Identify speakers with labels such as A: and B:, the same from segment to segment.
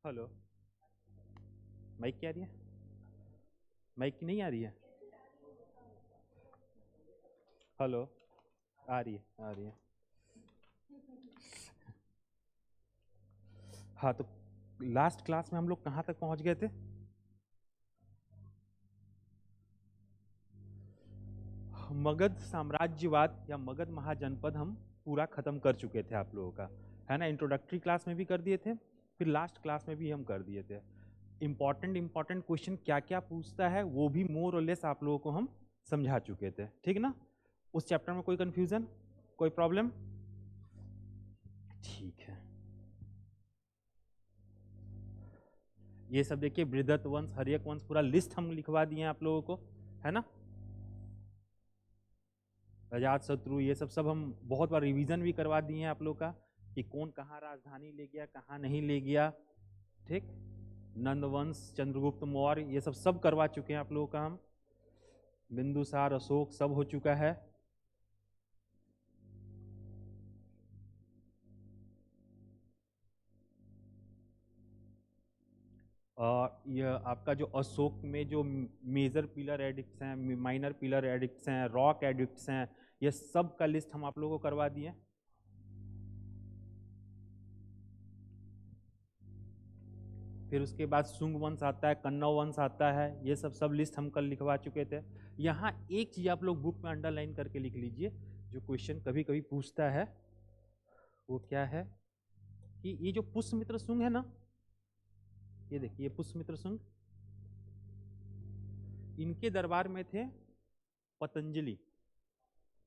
A: Hello. Mic क्या आ रही है? माइक की नहीं आ रही है? हेलो। आ रही है, आ रही है। हाँ, तो लास्ट क्लास में हम लोग कहाँ तक पहुँच गए थे? मगध साम्राज्यवाद या मगध महाजनपद हम पूरा खत्म कर चुके थे आप लोगों का, है ना। इंट्रोडक्टरी क्लास में भी कर दिए थे, फिर लास्ट क्लास में भी हम कर दिए थे। इम्पॉर्टेंट क्वेश्चन क्या क्या पूछता है वो भी मोर और लेस आप लोगों को हम समझा चुके थे, ठीक ना। उस चैप्टर में कोई कंफ्यूजन, कोई प्रॉब्लम? ठीक है। ये सब देखिए, बृहदत्त वंश, हर्यक वंश, पूरा लिस्ट हम लिखवा दिए हैं आप लोगों को, है ना। अजात शत्रु, ये सब हम बहुत बार रिवीजन भी करवा दिए हैं आप लोग का, कि कौन कहाँ राजधानी ले गया, कहाँ नहीं ले गया, ठीक। नंदवंश, चंद्रगुप्त मौर्य, ये सब करवा चुके हैं आप लोगों का हम। बिंदुसार, अशोक, सब हो चुका है। और यह आपका जो अशोक में जो मेजर पिलर एडिक्ट्स हैं, माइनर पिलर एडिक्ट्स हैं, रॉक एडिक्ट्स हैं, ये सब का लिस्ट हम आप लोगों को करवा दिए। फिर उसके बाद शुंग वंश आता है, कन्नौ वंश आता है, ये सब लिस्ट हम कल लिखवा चुके थे। यहाँ एक चीज आप लोग बुक में अंडरलाइन करके लिख लीजिए, जो क्वेश्चन कभी कभी पूछता है, वो क्या है कि ये जो पुष्यमित्र शुंग है ना, ये देखिए पुष्यमित्र शुंग, इनके दरबार में थे पतंजलि,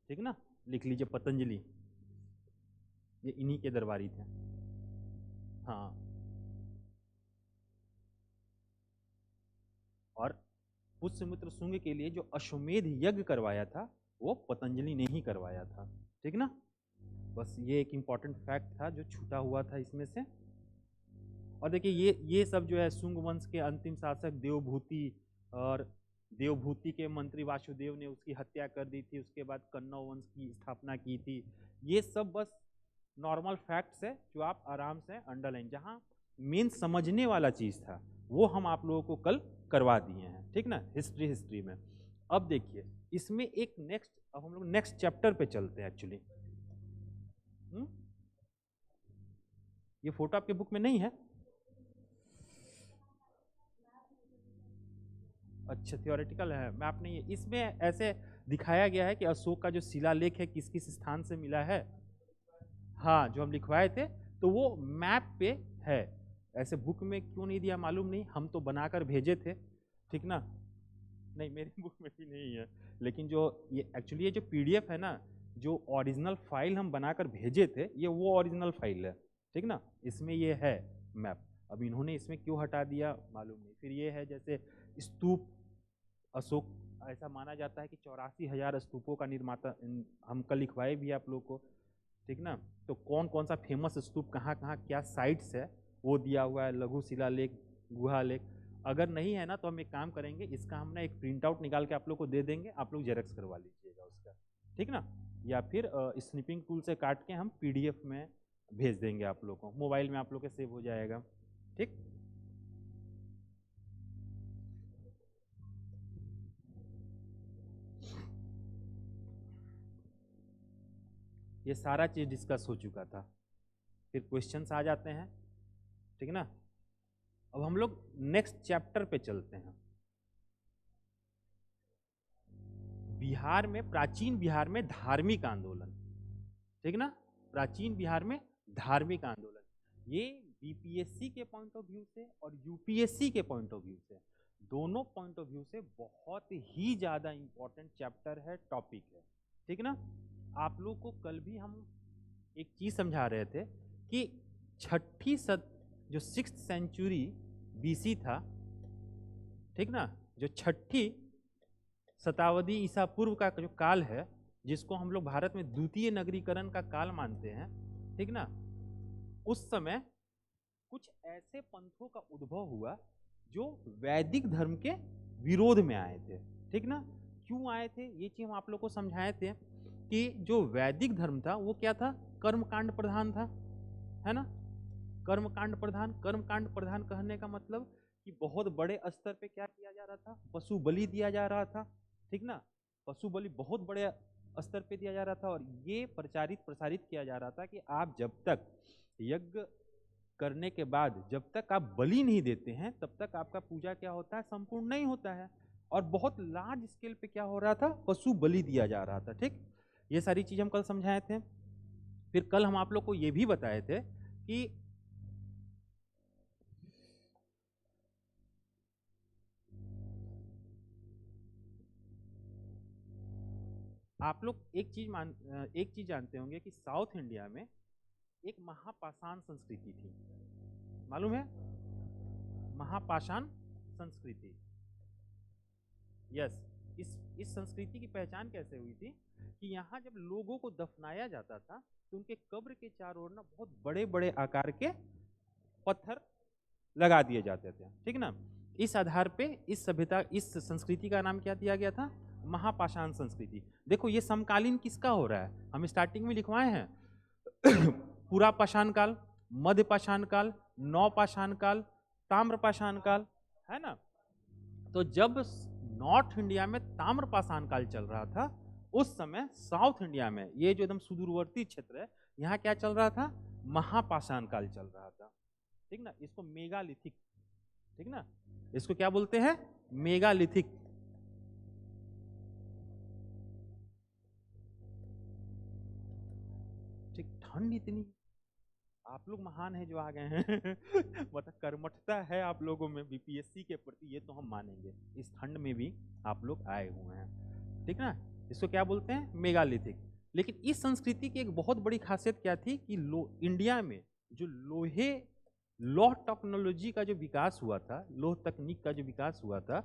A: ठीक ना। लिख लीजिए पतंजलि, ये इन्हीं के दरबारी थे। हाँ, और पुष्यमित्र शुंग के लिए जो अश्वमेध यज्ञ करवाया था वो पतंजलि ने ही करवाया था, ठीक ना। बस ये एक इम्पॉर्टेंट फैक्ट था जो छूटा हुआ था इसमें से। और देखिए ये सब जो है, शुंग वंश के अंतिम शासक देवभूति, और देवभूति के मंत्री वासुदेव ने उसकी हत्या कर दी थी, उसके बाद कन्नौ वंश की स्थापना की थी। ये सब बस नॉर्मल फैक्ट्स है जो आप आराम से अंडरलाइन, जहाँ मेन समझने वाला चीज था वो हम आप लोगों को कल करवा दिए हैं, ठीक ना। हिस्ट्री में अब देखिए, इसमें एक नेक्स्ट, अब हम लोग नेक्स्ट चैप्टर पे चलते हैं एक्चुअली। ये फोटो आपके बुक में नहीं है? अच्छा, थियोरेटिकल है, मैप नहीं है इसमें। ऐसे दिखाया गया है कि अशोक का जो शिलालेख है किस किस स्थान से मिला है। हाँ, जो हम लिखवाए थे तो वो मैप पे है। ऐसे बुक में क्यों नहीं दिया मालूम नहीं, हम तो बनाकर भेजे थे, ठीक ना। नहीं, मेरी बुक में भी नहीं है, लेकिन जो ये एक्चुअली ये जो पीडीएफ है ना, जो ओरिजिनल फाइल हम बनाकर भेजे थे, ये वो ओरिजिनल फाइल है, ठीक ना। इसमें ये है मैप। अब इन्होंने इसमें क्यों हटा दिया मालूम नहीं। फिर ये है जैसे स्तूप, अशोक, ऐसा माना जाता है कि 84,000 स्तूपों का निर्माता, हम कल लिखवाए भी आप लोग को, ठीक ना। तो कौन कौन सा फेमस स्तूप कहाँ कहाँ क्या साइट्स है वो दिया हुआ है, लघु शिलालेख, गुहा लेख। अगर नहीं है ना तो हम एक काम करेंगे, इसका हम ना एक प्रिंट आउट निकाल के आप लोग को दे देंगे, आप लोग जेरक्स करवा लीजिएगा उसका, ठीक ना। या फिर स्निपिंग टूल से काट के हम पीडीएफ में भेज देंगे आप लोग को, मोबाइल में आप लोग के सेव हो जाएगा, ठीक। ये सारा चीज डिस्कस हो चुका था। फिर क्वेश्चंस आ जाते हैं, ठीक ना। अब हम लोग नेक्स्ट चैप्टर पे चलते हैं। बिहार में, प्राचीन बिहार में धार्मिक आंदोलन, ठीक ना। प्राचीन बिहार में धार्मिक आंदोलन, ये बीपीएससी के पॉइंट ऑफ व्यू से और यूपीएससी के पॉइंट ऑफ व्यू से, दोनों पॉइंट ऑफ व्यू से बहुत ही ज्यादा इंपॉर्टेंट चैप्टर है, टॉपिक है, ठीक ना। आप लोग को कल भी हम एक चीज समझा रहे थे कि छठी सद जो 6th सेंचुरी बीसी था, ठीक ना, जो छठी शताब्दी ईसा पूर्व का जो काल है, जिसको हम लोग भारत में द्वितीय नगरीकरण का काल मानते हैं, ठीक ना। उस समय कुछ ऐसे पंथों का उद्भव हुआ जो वैदिक धर्म के विरोध में आए थे, ठीक ना। क्यों आए थे ये चीज हम आप लोग को समझाए थे कि जो वैदिक धर्म था वो क्या था, कर्मकांड प्रधान था, है ना। कर्मकांड प्रधान, कर्मकांड प्रधान कहने का मतलब कि बहुत बड़े स्तर पे क्या किया जा रहा था, पशु बलि दिया जा रहा था, ठीक ना, पशु बलि बहुत बड़े स्तर पे दिया जा रहा था, और ये प्रसारित किया जा रहा था कि आप जब तक यज्ञ करने के बाद जब तक आप बलि नहीं देते हैं तब तक आपका पूजा क्या होता है, संपूर्ण नहीं होता है। और बहुत लार्ज स्केल पे क्या हो रहा था, पशु बलि दिया जा रहा था, ठीक। ये सारी चीज हम कल समझाए थे। फिर कल हम आप लोग को ये भी बताए थे कि आप लोग एक चीज जानते होंगे कि साउथ इंडिया में एक महापाषाण संस्कृति थी, मालूम है, महापाषाण संस्कृति। यस, इस संस्कृति की पहचान कैसे हुई थी कि यहाँ जब लोगों को दफनाया जाता था तो उनके कब्र के चारों ओर ना बहुत बड़े बड़े आकार के पत्थर लगा दिए जाते थे, ठीक ना। इस आधार पे इस सभ्यता, इस संस्कृति का नाम क्या दिया गया था, महापाषाण संस्कृति। देखो ये समकालीन किसका हो रहा है, हम स्टार्टिंग में लिखवाए हैं पूरा पाषाण काल, मध्य पाषाण काल, नवपाषाण काल, ताम्रपाषाण काल, है ना। तो जब नॉर्थ इंडिया में ताम्रपाषाण काल चल रहा था उस समय साउथ इंडिया में ये जो एकदम सुदूरवर्ती क्षेत्र है यहाँ क्या चल रहा था, महापाषाण काल चल रहा था, ठीक ना। इसको मेगालिथिक, ठीक ना, इसको क्या बोलते हैं, मेगालिथिक। ठीक, ठंड इतनी, आप लोग महान है जो आ गए हैं मतलब कर्मठता है आप लोगों में बीपीएससी के प्रति, ये तो हम मानेंगे, इस ठंड में भी आप लोग आए हुए हैं, ठीक ना। इसको क्या बोलते हैं, मेगालिथिक। लेकिन इस संस्कृति की एक बहुत बड़ी खासियत क्या थी कि इंडिया में जो लौह टेक्नोलॉजी का जो विकास हुआ था, लौह तकनीक का जो विकास हुआ था,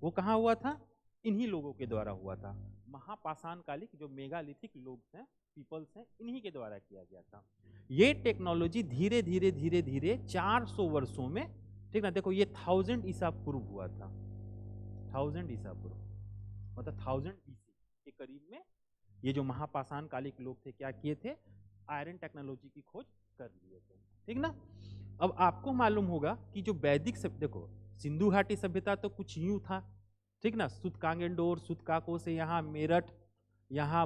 A: वो कहाँ हुआ था, इन्हीं लोगों के द्वारा हुआ था। महापाषाण कालिक जो मेगालिथिक लोग हैं, पीपल्स हैं, इन्हीं के द्वारा किया गया था। ये टेक्नोलॉजी धीरे धीरे धीरे धीरे 400 वर्षों में, ठीक ना, देखो ये 1000 ईसा पूर्व हुआ था, 1000 ईसा पूर्व मतलब 1000 BC के करीब में ये जो महापाषाण कालिक लोग थे क्या किए थे, आयरन टेक्नोलॉजी की खोज कर लिए थे, ठीक ना। अब आपको मालूम होगा कि जो वैदिक देखो सिंधु घाटी सभ्यता तो कुछ यूं था, ठीक ना, सुतकांगेंडोर, सुतकाको से यहाँ मेरठ, यहाँ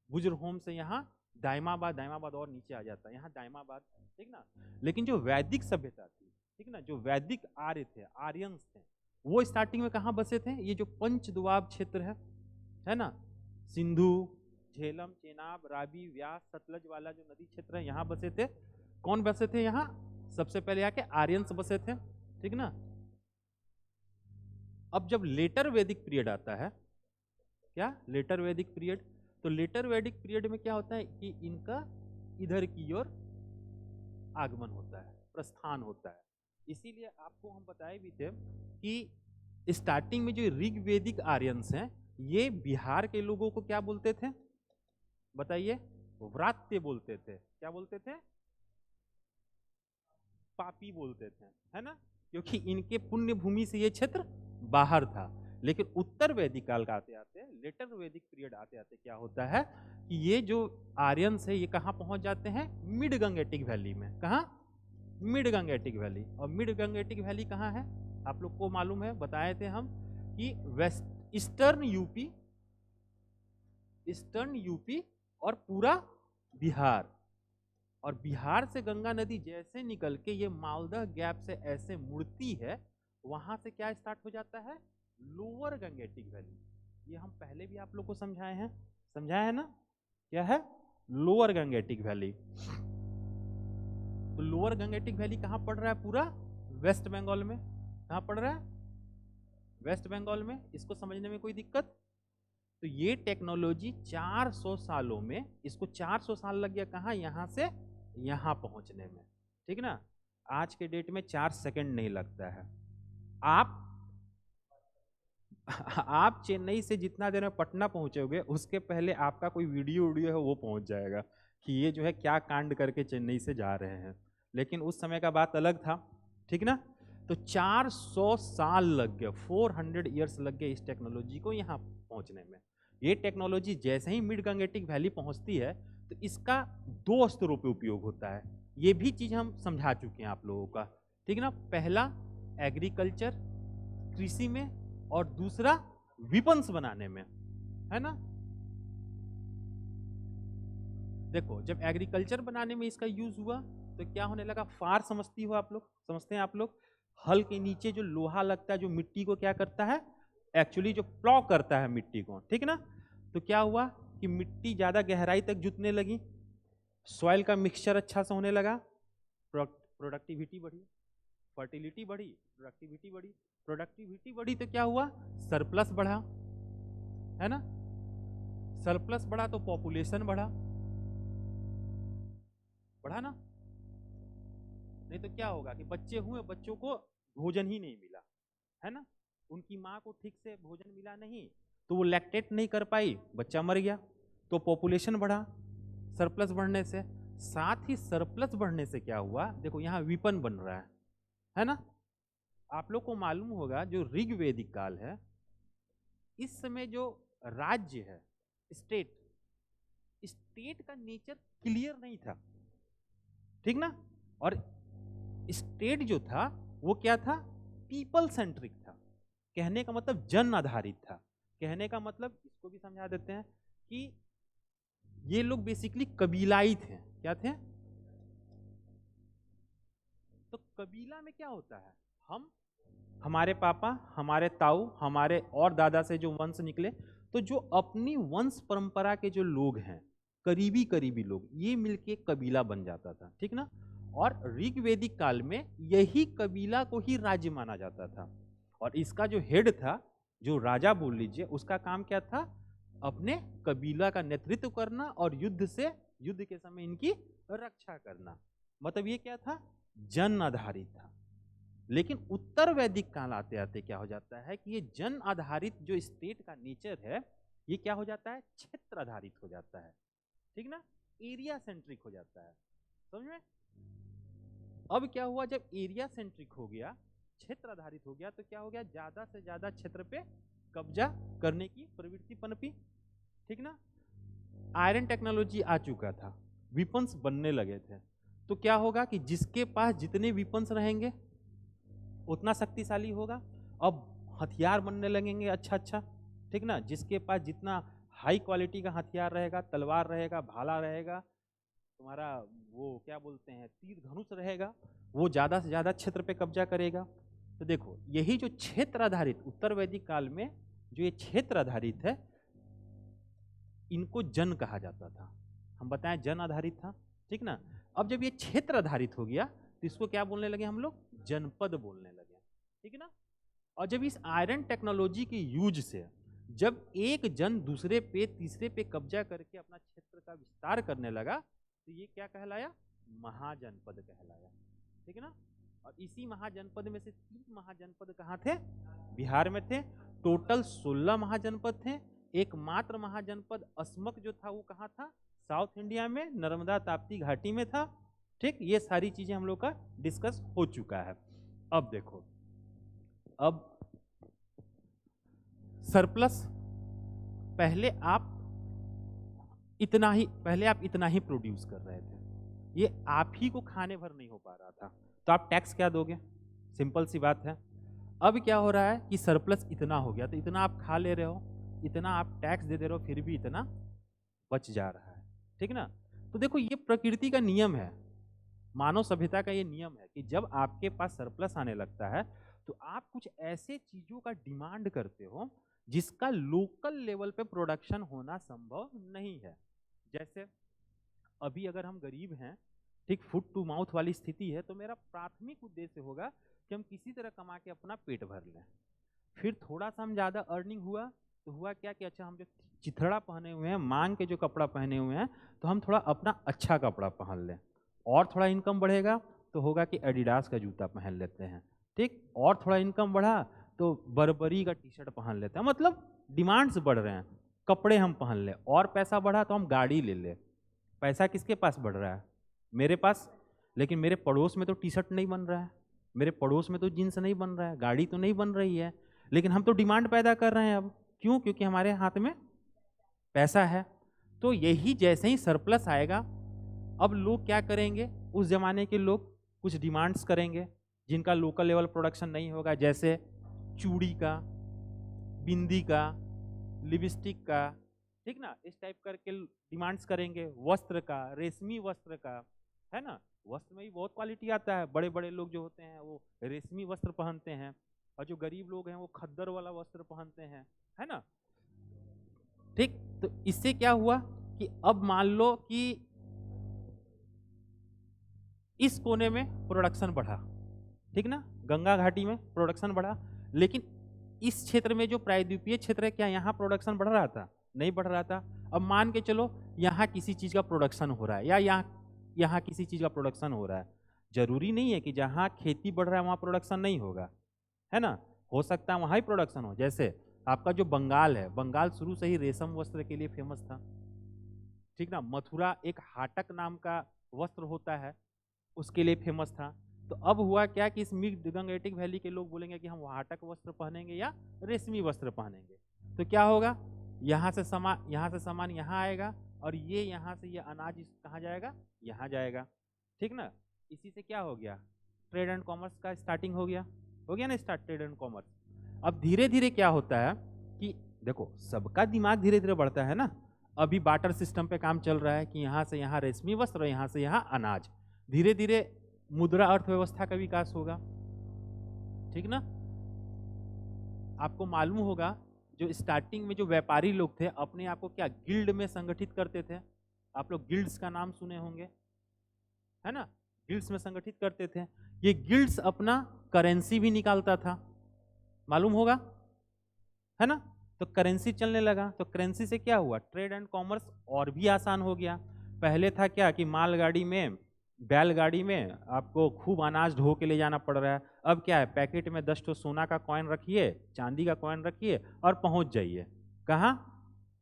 A: गुजरहोम से यहाँ दाइमाबाद, दाइमाबाद और नीचे आ जाता है, यहाँ दाइमाबाद, ठीक ना। लेकिन जो वैदिक सभ्यता थी, ठीक ना, जो वैदिक आर्य थे, आर्यंस थे, वो स्टार्टिंग में कहाँ बसे थे, ये जो पंचदुआब क्षेत्र है ना, सिंधु, झेलम, चेनाब, रावी, व्यास, सतलज वाला जो नदी क्षेत्र है यहाँ बसे थे। कौन बसे थे यहाँ, सबसे पहले यहाँ के आर्यंस बसे थे, ठीक ना। अब जब लेटर वैदिक पीरियड आता है, क्या लेटर वैदिक पीरियड, तो लेटर वैदिक पीरियड में क्या होता है कि इनका इधर की ओर आगमन होता है, प्रस्थान होता है। इसीलिए आपको हम बताए भी थे कि स्टार्टिंग में जो ऋग्वेदिक आर्यंस हैं ये बिहार के लोगों को क्या बोलते थे, बताइए, व्रात्य बोलते थे, क्या बोलते थे, पापी बोलते थे, है ना, क्योंकि इनके पुण्य भूमि से ये क्षेत्र बाहर था। लेकिन उत्तर वैदिक काल का आते आते, लेटर वैदिक पीरियड आते आते क्या होता है कि ये जो आर्यंस है ये कहाँ पहुंच जाते हैं, मिड गंगेटिक वैली में। कहाँ, मिड गंगेटिक वैली। और मिड गंगेटिक वैली कहाँ है, आप लोग को मालूम है, बताए थे हम कि वेस्ट ईस्टर्न यूपी और पूरा बिहार, और बिहार से गंगा नदी जैसे निकल के ये मालदह गैप से ऐसे मुड़ती है, वहां से क्या स्टार्ट हो जाता है, लोअर गंगेटिक वैली। ये हम पहले भी आप लोग को समझाए हैं ना, क्या है, लोअर गंगेटिक वैली। तो लोअर गंगेटिक वैली कहाँ पड़ रहा है, पूरा वेस्ट बंगाल में। कहाँ पड़ रहा है, वेस्ट बंगाल में। इसको समझने में कोई दिक्कत, तो ये टेक्नोलॉजी 400 सालों में, इसको 400 साल लग गया कहाँ, यहाँ से यहाँ पहुंचने में, ठीक ना। आज के डेट में 4 सेकंड नहीं लगता है। आप चेन्नई से जितना देर में पटना पहुंचोगे उसके पहले आपका कोई वीडियो है वो पहुंच जाएगा कि ये जो है क्या कांड करके चेन्नई से जा रहे हैं। लेकिन उस समय का बात अलग था, ठीक ना। तो 400 साल लग गए, 400 ईयर्स लग गए इस टेक्नोलॉजी को यहाँ पहुंचने में। ये टेक्नोलॉजी जैसे ही मिड गंगेटिक वैली पहुंचती है तो इसका 2 स्तरों पे उपयोग होता है। ये भी चीज हम समझा चुके हैं आप लोगों का, ठीक है ना। पहला एग्रीकल्चर, कृषि में, और दूसरा विपन्स बनाने में, है ना। देखो जब एग्रीकल्चर बनाने में इसका यूज हुआ तो क्या होने लगा, फार समझती हो आप लोग, समझते हैं आप लोग, हल के नीचे जो लोहा लगता है जो मिट्टी को क्या करता है, एक्चुअली जो प्लॉ करता है मिट्टी को, ठीक ना। तो क्या हुआ कि मिट्टी ज्यादा गहराई तक जुतने लगी, सॉइल का मिक्सचर अच्छा से होने लगा, प्रोडक्टिविटी बढ़ी, फर्टिलिटी बढ़ी, प्रोडक्टिविटी बढ़ी, प्रोडक्टिविटी बढ़ी तो क्या हुआ, सरप्लस बढ़ा, है ना। सरप्लस बढ़ा तो पॉपुलेशन बढ़ा, बढ़ा ना। नहीं तो क्या होगा कि बच्चे हुए, बच्चों को भोजन ही नहीं मिला, है ना, उनकी माँ को ठीक से भोजन मिला नहीं तो वो लैक्टेट नहीं कर पाई, बच्चा मर गया। तो पॉपुलेशन बढ़ा सरप्लस बढ़ने से। साथ ही सरप्लस बढ़ने से क्या हुआ, देखो यहाँ विपन बन रहा है ना। आप लोग को मालूम होगा जो ऋग्वेदिक काल है, इस समय जो राज्य है, स्टेट, स्टेट का नेचर क्लियर नहीं था, ठीक ना। और स्टेट जो था वो क्या था, पीपल सेंट्रिक था, कहने का मतलब जन आधारित था। कहने का मतलब इसको भी समझा देते हैं कि ये लोग बेसिकली कबीलाई थे, क्या थे। तो कबीला में क्या होता है, हम, हमारे पापा, हमारे ताऊ, हमारे और दादा से जो वंश निकले, तो जो अपनी वंश परंपरा के जो लोग हैं, करीबी करीबी लोग, ये मिलके कबीला बन जाता था, ठीक ना। और ऋग्वेदिक काल में यही कबीला को ही राज्य माना जाता था। और इसका जो हेड था, जो राजा बोल लीजिए, उसका काम क्या था, अपने कबीला का नेतृत्व करना और युद्ध के समय इनकी रक्षा करना। मतलब ये क्या था, जन आधारित था। लेकिन उत्तर वैदिक काल आते आते क्या हो जाता है कि ये जन आधारित जो स्टेट का नेचर है, ये क्या हो जाता है, क्षेत्र आधारित हो जाता है, ठीक ना, एरिया सेंट्रिक हो जाता है, समझ में। अब क्या हुआ, जब एरिया सेंट्रिक हो गया, क्षेत्र आधारित हो गया, तो क्या हो गया, ज्यादा से ज्यादा क्षेत्र पे कब्जा करने की प्रवृत्ति पनपी, ठीक ना। आयरन टेक्नोलॉजी आ चुका था, विपन्स बनने लगे थे, तो क्या होगा कि जिसके पास जितने विपन्स रहेंगे उतना शक्तिशाली होगा। अब हथियार बनने लगेंगे अच्छा अच्छा, ठीक ना। जिसके पास जितना हाई क्वालिटी का हथियार रहेगा, तलवार रहेगा, भाला रहेगा, तुम्हारा वो क्या बोलते हैं, तीर धनुष रहेगा, वो ज्यादा से ज्यादा क्षेत्र पे कब्जा करेगा। तो देखो यही जो क्षेत्र आधारित, उत्तर वैदिक काल में जो ये क्षेत्र आधारित है, इनको जन कहा जाता था। हम बताएं जन आधारित था, ठीक ना। अब जब ये क्षेत्र आधारित हो गया तो इसको क्या बोलने लगे हम लोग, जनपद बोलने लगे, ठीक है ना। और जब इस आयरन टेक्नोलॉजी के यूज से जब एक जन दूसरे पे, तीसरे पे कब्जा करके अपना क्षेत्र का विस्तार करने लगा, तो ये क्या कहलाया, महाजनपद कहलाया, ठीक है ना। और इसी महाजनपद में से 3 महाजनपद कहाँ थे, बिहार में थे। टोटल 16 महाजनपद थे। एकमात्र महाजनपद अस्मक जो था वो कहाँ था, साउथ इंडिया में, नर्मदा ताप्ती घाटी में था, ठीक। ये सारी चीजें हम लोग का डिस्कस हो चुका है। अब देखो, अब सरप्लस, पहले आप इतना ही प्रोड्यूस कर रहे थे, ये आप ही को खाने भर नहीं हो पा रहा था, तो आप टैक्स क्या दोगे, सिंपल सी बात है। अब क्या हो रहा है कि सरप्लस इतना हो गया, तो इतना आप खा ले रहे हो, इतना आप टैक्स दे रहे हो, फिर भी इतना बच जा रहा है, ठीक ना। तो देखो ये प्रकृति का नियम है, मानव सभ्यता का ये नियम है कि जब आपके पास सरप्लस आने लगता है तो आप कुछ ऐसे चीजों का डिमांड करते हो जिसका लोकल लेवल पे प्रोडक्शन होना संभव नहीं है। जैसे अभी अगर हम गरीब हैं, ठीक, फुट टू माउथ वाली स्थिति है, तो मेरा प्राथमिक उद्देश्य होगा कि हम किसी तरह कमा के अपना पेट भर लें। फिर थोड़ा सा हम ज्यादा अर्निंग हुआ तो हुआ क्या कि अच्छा हम जो चिथड़ा पहने हुए हैं, मांग के जो कपड़ा पहने हुए हैं, तो हम थोड़ा अपना अच्छा कपड़ा पहन लें। और थोड़ा इनकम बढ़ेगा तो होगा कि एडिडास का जूता पहन लेते हैं, ठीक। और थोड़ा इनकम बढ़ा तो बर्बरी का टी शर्ट पहन लेते हैं। मतलब डिमांड्स बढ़ रहे हैं, कपड़े हम पहन ले। और पैसा बढ़ा तो हम गाड़ी ले ले। पैसा किसके पास बढ़ रहा है, मेरे पास। लेकिन मेरे पड़ोस में तो टी शर्ट नहीं बन रहा है, मेरे पड़ोस में तो जीन्स नहीं बन रहा है, गाड़ी तो नहीं बन रही है, लेकिन हम तो डिमांड पैदा कर रहे हैं। अब क्यों, क्योंकि हमारे हाथ में पैसा है। तो यही जैसे ही सरप्लस आएगा, अब लोग क्या करेंगे, उस जमाने के लोग कुछ डिमांड्स करेंगे जिनका लोकल लेवल प्रोडक्शन नहीं होगा, जैसे चूड़ी का, बिंदी का, लिपस्टिक का, ठीक ना, इस टाइप करके डिमांड्स करेंगे। वस्त्र का, रेशमी वस्त्र का, है ना, वस्त्र में भी बहुत क्वालिटी आता है। बड़े बड़े लोग जो होते हैं वो रेशमी वस्त्र पहनते हैं, और जो गरीब लोग हैं वो खद्दर वाला वस्त्र पहनते हैं, है ना। ठीक, तो इससे क्या हुआ कि अब मान लो कि इस कोने में प्रोडक्शन बढ़ा, ठीक ना, गंगा घाटी में प्रोडक्शन बढ़ा, लेकिन इस क्षेत्र में जो प्रायद्वीपीय क्षेत्र है, क्या यहाँ प्रोडक्शन बढ़ रहा था? नहीं बढ़ रहा था। अब मान के चलो यहाँ किसी चीज का प्रोडक्शन हो रहा है, या यहाँ किसी चीज का प्रोडक्शन हो रहा है। जरूरी नहीं है कि जहाँ खेती बढ़ रहा है वहाँ प्रोडक्शन नहीं होगा, है ना, हो सकता है वहाँ ही प्रोडक्शन हो। जैसे आपका जो बंगाल है, बंगाल शुरू से ही रेशम वस्त्र के लिए फेमस था, ठीक ना। मथुरा एक हाटक नाम का वस्त्र होता है, उसके लिए फेमस था। तो अब हुआ क्या कि इस मिड गंगेटिक वैली के लोग बोलेंगे कि हम हाटक वस्त्र पहनेंगे या रेशमी वस्त्र पहनेंगे। तो क्या होगा, यहाँ से सामान यहाँ आएगा, और ये यहाँ से ये अनाज कहाँ जाएगा, यहाँ जाएगा, ठीक ना। इसी से क्या हो गया, ट्रेड एंड कॉमर्स का स्टार्टिंग हो गया ना, स्टार्ट ट्रेड एंड कॉमर्स। अब धीरे धीरे क्या होता है कि देखो सबका दिमाग धीरे धीरे बढ़ता है ना। अभी बार्टर सिस्टम पे काम चल रहा है कि यहाँ से यहाँ रेशमी वस्त्र और यहाँ से यहाँ अनाज। धीरे धीरे मुद्रा अर्थव्यवस्था का विकास होगा, ठीक ना। आपको मालूम होगा जो स्टार्टिंग में जो व्यापारी लोग थे अपने आप को क्या गिल्ड में संगठित करते थे। आप लोग गिल्ड्स का नाम सुने होंगे, है ना, गिल्ड्स में संगठित करते थे। ये गिल्ड्स अपना करेंसी भी निकालता था, मालूम होगा, है ना। तो करेंसी चलने लगा, तो करेंसी से क्या हुआ, ट्रेड एंड कॉमर्स और भी आसान हो गया। पहले था क्या कि मालगाड़ी में, बैलगाड़ी में आपको खूब अनाज ढो के ले जाना पड़ रहा है। अब क्या है, पैकेट में 10 ठो सोना का कॉइन रखिए, चांदी का कॉइन रखिए और पहुंच जाइए कहाँ,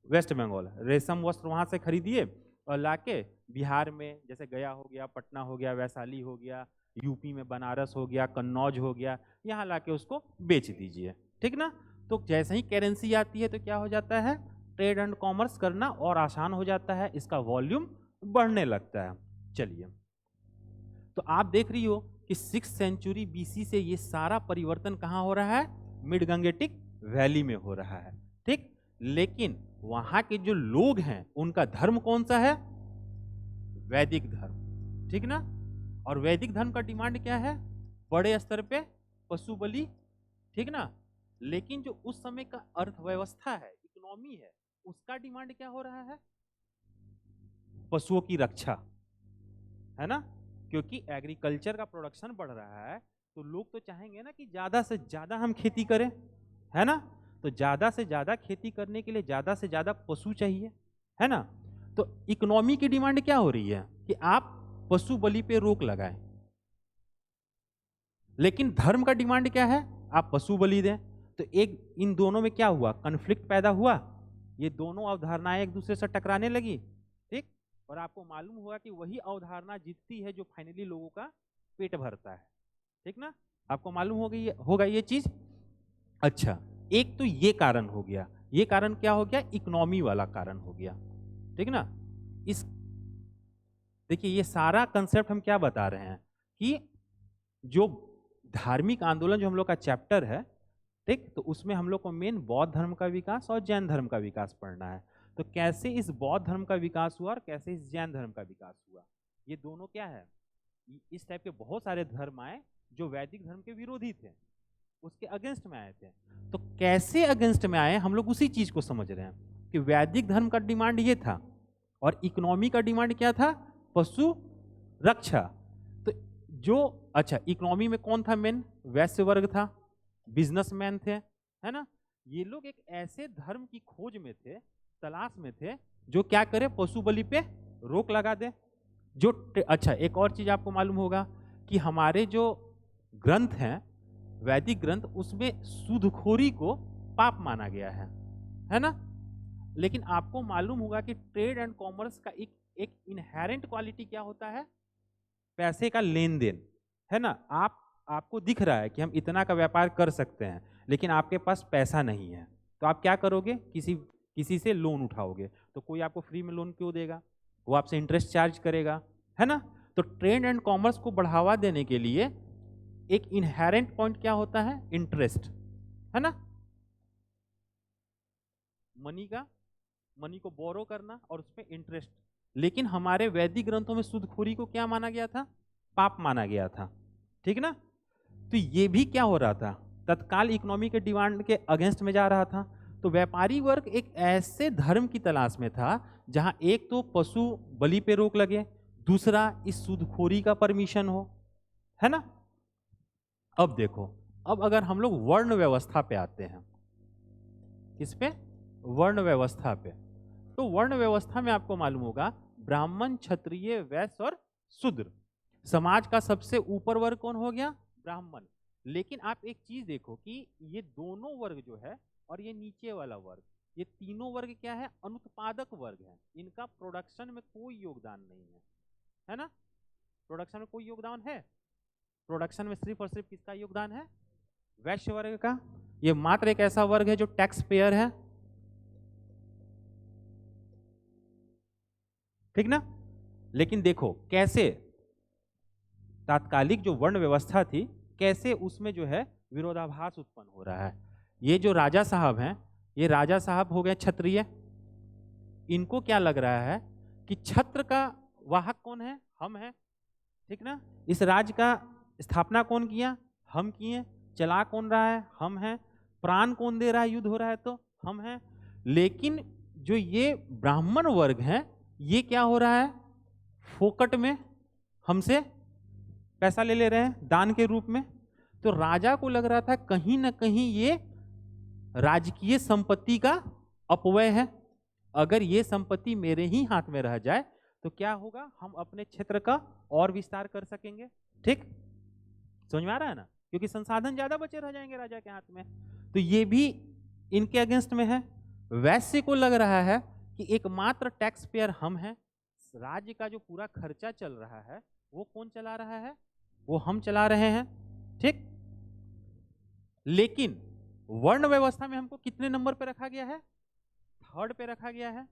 A: वेस्ट बंगाल। रेशम वस्त्र वहां से खरीदिए और लाके बिहार में जैसे गया हो गया, पटना हो गया, वैशाली हो गया, यूपी में बनारस हो गया, कन्नौज हो गया, यहाँ लाके उसको बेच दीजिए, ठीक ना। तो जैसे ही करेंसी आती है तो क्या हो जाता है, ट्रेड एंड कॉमर्स करना और आसान हो जाता है, इसका वॉल्यूम बढ़ने लगता है। चलिए, तो आप देख रही हो कि 6th सेंचुरी बीसी से ये सारा परिवर्तन कहाँ हो रहा है, मिड गंगेटिक वैली में हो रहा है, ठीक। लेकिन वहां के जो लोग हैं उनका धर्म कौन सा है, वैदिक धर्म, ठीक ना। और वैदिक धर्म का डिमांड क्या है, बड़े स्तर पे पशु बलि, ठीक ना। लेकिन जो उस समय का अर्थव्यवस्था है, इकोनॉमी है, उसका डिमांड क्या हो रहा है, पशुओं की रक्षा, है ना। क्योंकि एग्रीकल्चर का प्रोडक्शन बढ़ रहा है तो लोग तो चाहेंगे ना कि ज्यादा से ज्यादा हम खेती करें, है ना। तो ज्यादा से ज्यादा खेती करने के लिए ज्यादा से ज्यादा पशु चाहिए, है ना। तो इकोनॉमी की डिमांड क्या हो रही है कि आप पशु बलि पे रोक लगाएं। लेकिन धर्म का डिमांड क्या है, आप पशु बलि दें। तो एक इन दोनों में क्या हुआ, कन्फ्लिक्ट पैदा हुआ, ये दोनों अवधारणाएं एक दूसरे से टकराने लगी, ठीक। और आपको मालूम होगा कि वही अवधारणा जीतती है जो फाइनली लोगों का पेट भरता है, ठीक ना। आपको मालूम होगा ये चीज। अच्छा, एक तो ये कारण हो गया, ये कारण क्या हो गया, इकोनॉमी वाला कारण हो गया, ठीक ना। इस देखिए ये सारा कंसेप्ट हम क्या बता रहे हैं कि जो धार्मिक आंदोलन जो हम लोग का चैप्टर है, ठीक, तो उसमें हम लोग को मेन बौद्ध धर्म का विकास और जैन धर्म का विकास पढ़ना है। तो कैसे इस बौद्ध धर्म का विकास हुआ और कैसे इस जैन धर्म का विकास हुआ, ये दोनों क्या है, इस टाइप के बहुत सारे धर्म आए जो वैदिक धर्म के विरोधी थे, उसके अगेंस्ट में आए थे। तो कैसे अगेंस्ट में आए, हम लोग उसी चीज को समझ रहे हैं कि वैदिक धर्म का डिमांड ये था और इकोनॉमी का डिमांड क्या था, पशु रक्षा। तो जो अच्छा, इकोनॉमी में कौन था मेन, वैश्य वर्ग था, बिजनेसमैन थे, है ना। ये लोग एक ऐसे धर्म की खोज में थे, तलाश में थे जो क्या करे, पशु बलि पे रोक लगा दे। जो अच्छा, एक और चीज आपको मालूम होगा कि हमारे जो ग्रंथ हैं, वैदिक ग्रंथ, उसमें सूदखोरी को पाप माना गया है ना। लेकिन आपको मालूम होगा कि ट्रेड एंड कॉमर्स का एक इनहेरेंट क्वालिटी क्या होता है, पैसे का लेन देन, है ना। आपको दिख रहा है कि हम इतना का व्यापार कर सकते हैं, लेकिन आपके पास पैसा नहीं है, तो आप क्या करोगे, किसी से लोन उठाओगे। तो कोई आपको फ्री में लोन क्यों देगा, वो आपसे इंटरेस्ट चार्ज करेगा, है ना। तो तो ट्रेड एंड कॉमर्स को बढ़ावा देने के लिए एक इनहेरेंट पॉइंट क्या होता है? इंटरेस्ट, है ना? मनी को बोरो करना और उस पर इंटरेस्ट। लेकिन हमारे वैदिक ग्रंथों में सूदखोरी को क्या माना गया था? पाप माना गया था, ठीक ना? तो ये भी क्या हो रहा था? तत्काल इकोनॉमी के डिमांड के अगेंस्ट में जा रहा था। तो व्यापारी वर्ग एक ऐसे धर्म की तलाश में था जहां एक तो पशु बलि पे रोक लगे, दूसरा इस सूदखोरी का परमिशन हो, है ना? अब देखो, अब अगर हम लोग वर्ण व्यवस्था पे आते हैं, किस पे? वर्ण व्यवस्था पे। तो वर्ण व्यवस्था में आपको मालूम होगा ब्राह्मण, क्षत्रिय, वैश्य और शूद्र। समाज का सबसे ऊपर वर्ग कौन हो गया? ब्राह्मण। लेकिन आप एक चीज देखो कि ये दोनों वर्ग जो है और ये नीचे वाला वर्ग, ये तीनों वर्ग क्या है? अनुत्पादक वर्ग है। इनका प्रोडक्शन में कोई योगदान नहीं है ना? प्रोडक्शन में कोई योगदान है? प्रोडक्शन में सिर्फ और सिर्फ किसका योगदान है? वैश्य वर्ग का। ये मात्र एक ऐसा वर्ग है जो टैक्स पेयर है, ठीक ना? लेकिन देखो कैसे तात्कालिक जो वर्ण व्यवस्था थी, कैसे उसमें जो है विरोधाभास उत्पन्न हो रहा है। ये जो राजा साहब हैं, ये राजा साहब हो गए क्षत्रिय। इनको क्या लग रहा है कि छत्र का वाहक कौन है? हम हैं, ठीक ना? इस राज्य का स्थापना कौन किया? हम किए। चला कौन रहा है? हम हैं। प्राण कौन दे रहा है? युद्ध हो रहा है तो हम हैं। लेकिन जो ये ब्राह्मण वर्ग हैं, ये क्या हो रहा है? फोकट में हमसे पैसा ले रहे हैं दान के रूप में। तो राजा को लग रहा था कहीं ना कहीं ये राजकीय संपत्ति का अपव्यय है। अगर ये संपत्ति मेरे ही हाथ में रह जाए तो क्या होगा? हम अपने क्षेत्र का और विस्तार कर सकेंगे, ठीक? समझ में आ रहा है ना? क्योंकि संसाधन ज्यादा बचे रह जाएंगे राजा के हाथ में। तो ये भी इनके अगेंस्ट में है। वैश्य को लग रहा है कि एकमात्र टैक्स पेयर हम हैं, राज्य का जो पूरा खर्चा चल रहा है वो कौन चला रहा है? वो हम चला रहे हैं, ठीक? लेकिन वर्ण व्यवस्था में हमको कितने नंबर पे रखा गया है? थर्ड पे रखा गया है।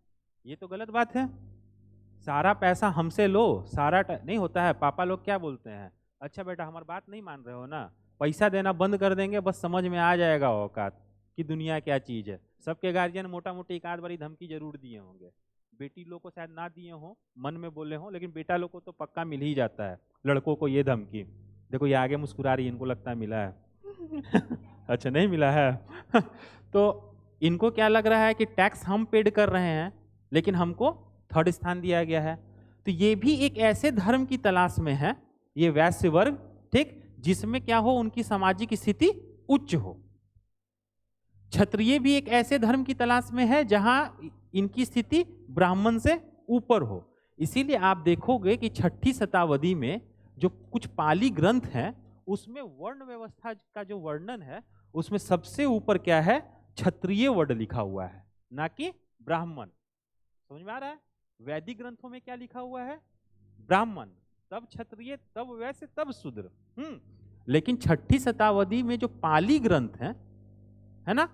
A: ये तो गलत बात है। सारा पैसा हमसे लो, सारा नहीं होता है। पापा लोग क्या बोलते हैं? अच्छा बेटा हमारी बात नहीं मान रहे हो ना, पैसा देना बंद कर देंगे, बस समझ में आ जाएगा औकात कि दुनिया क्या चीज है। सबके गार्जियन मोटा मोटी एक आध बारी धमकी जरूर दिए होंगे। बेटी लोग को शायद ना दिए हो, मन में बोले हो, लेकिन बेटा लोग को तो पक्का मिल ही जाता है। लड़कों को ये धमकी, देखो ये आगे मुस्कुरा रही है, इनको लगता है मिला है। अच्छा नहीं मिला है। तो इनको क्या लग रहा है कि टैक्स हम पेड कर रहे हैं लेकिन हमको थर्ड स्थान दिया गया है। तो ये भी एक ऐसे धर्म की तलाश में है, ये वैश्य वर्ग, ठीक, जिसमें क्या हो? उनकी सामाजिक स्थिति उच्च हो। क्षत्रिय भी एक ऐसे धर्म की तलाश में है जहां इनकी स्थिति ब्राह्मण से ऊपर हो। इसीलिए आप देखोगे कि 6ठी शताब्दी में जो कुछ पाली ग्रंथ हैं उसमें वर्ण व्यवस्था का जो वर्णन है उसमें सबसे ऊपर क्या है? क्षत्रिय वर्ण लिखा हुआ है, ना कि ब्राह्मण। समझ में आ रहा है? वैदिक ग्रंथों में क्या लिखा हुआ है? ब्राह्मण, तब क्षत्रिय, तब वैश्य, तब शूद्र। लेकिन 6ठी शताब्दी में जो पाली ग्रंथ है ना?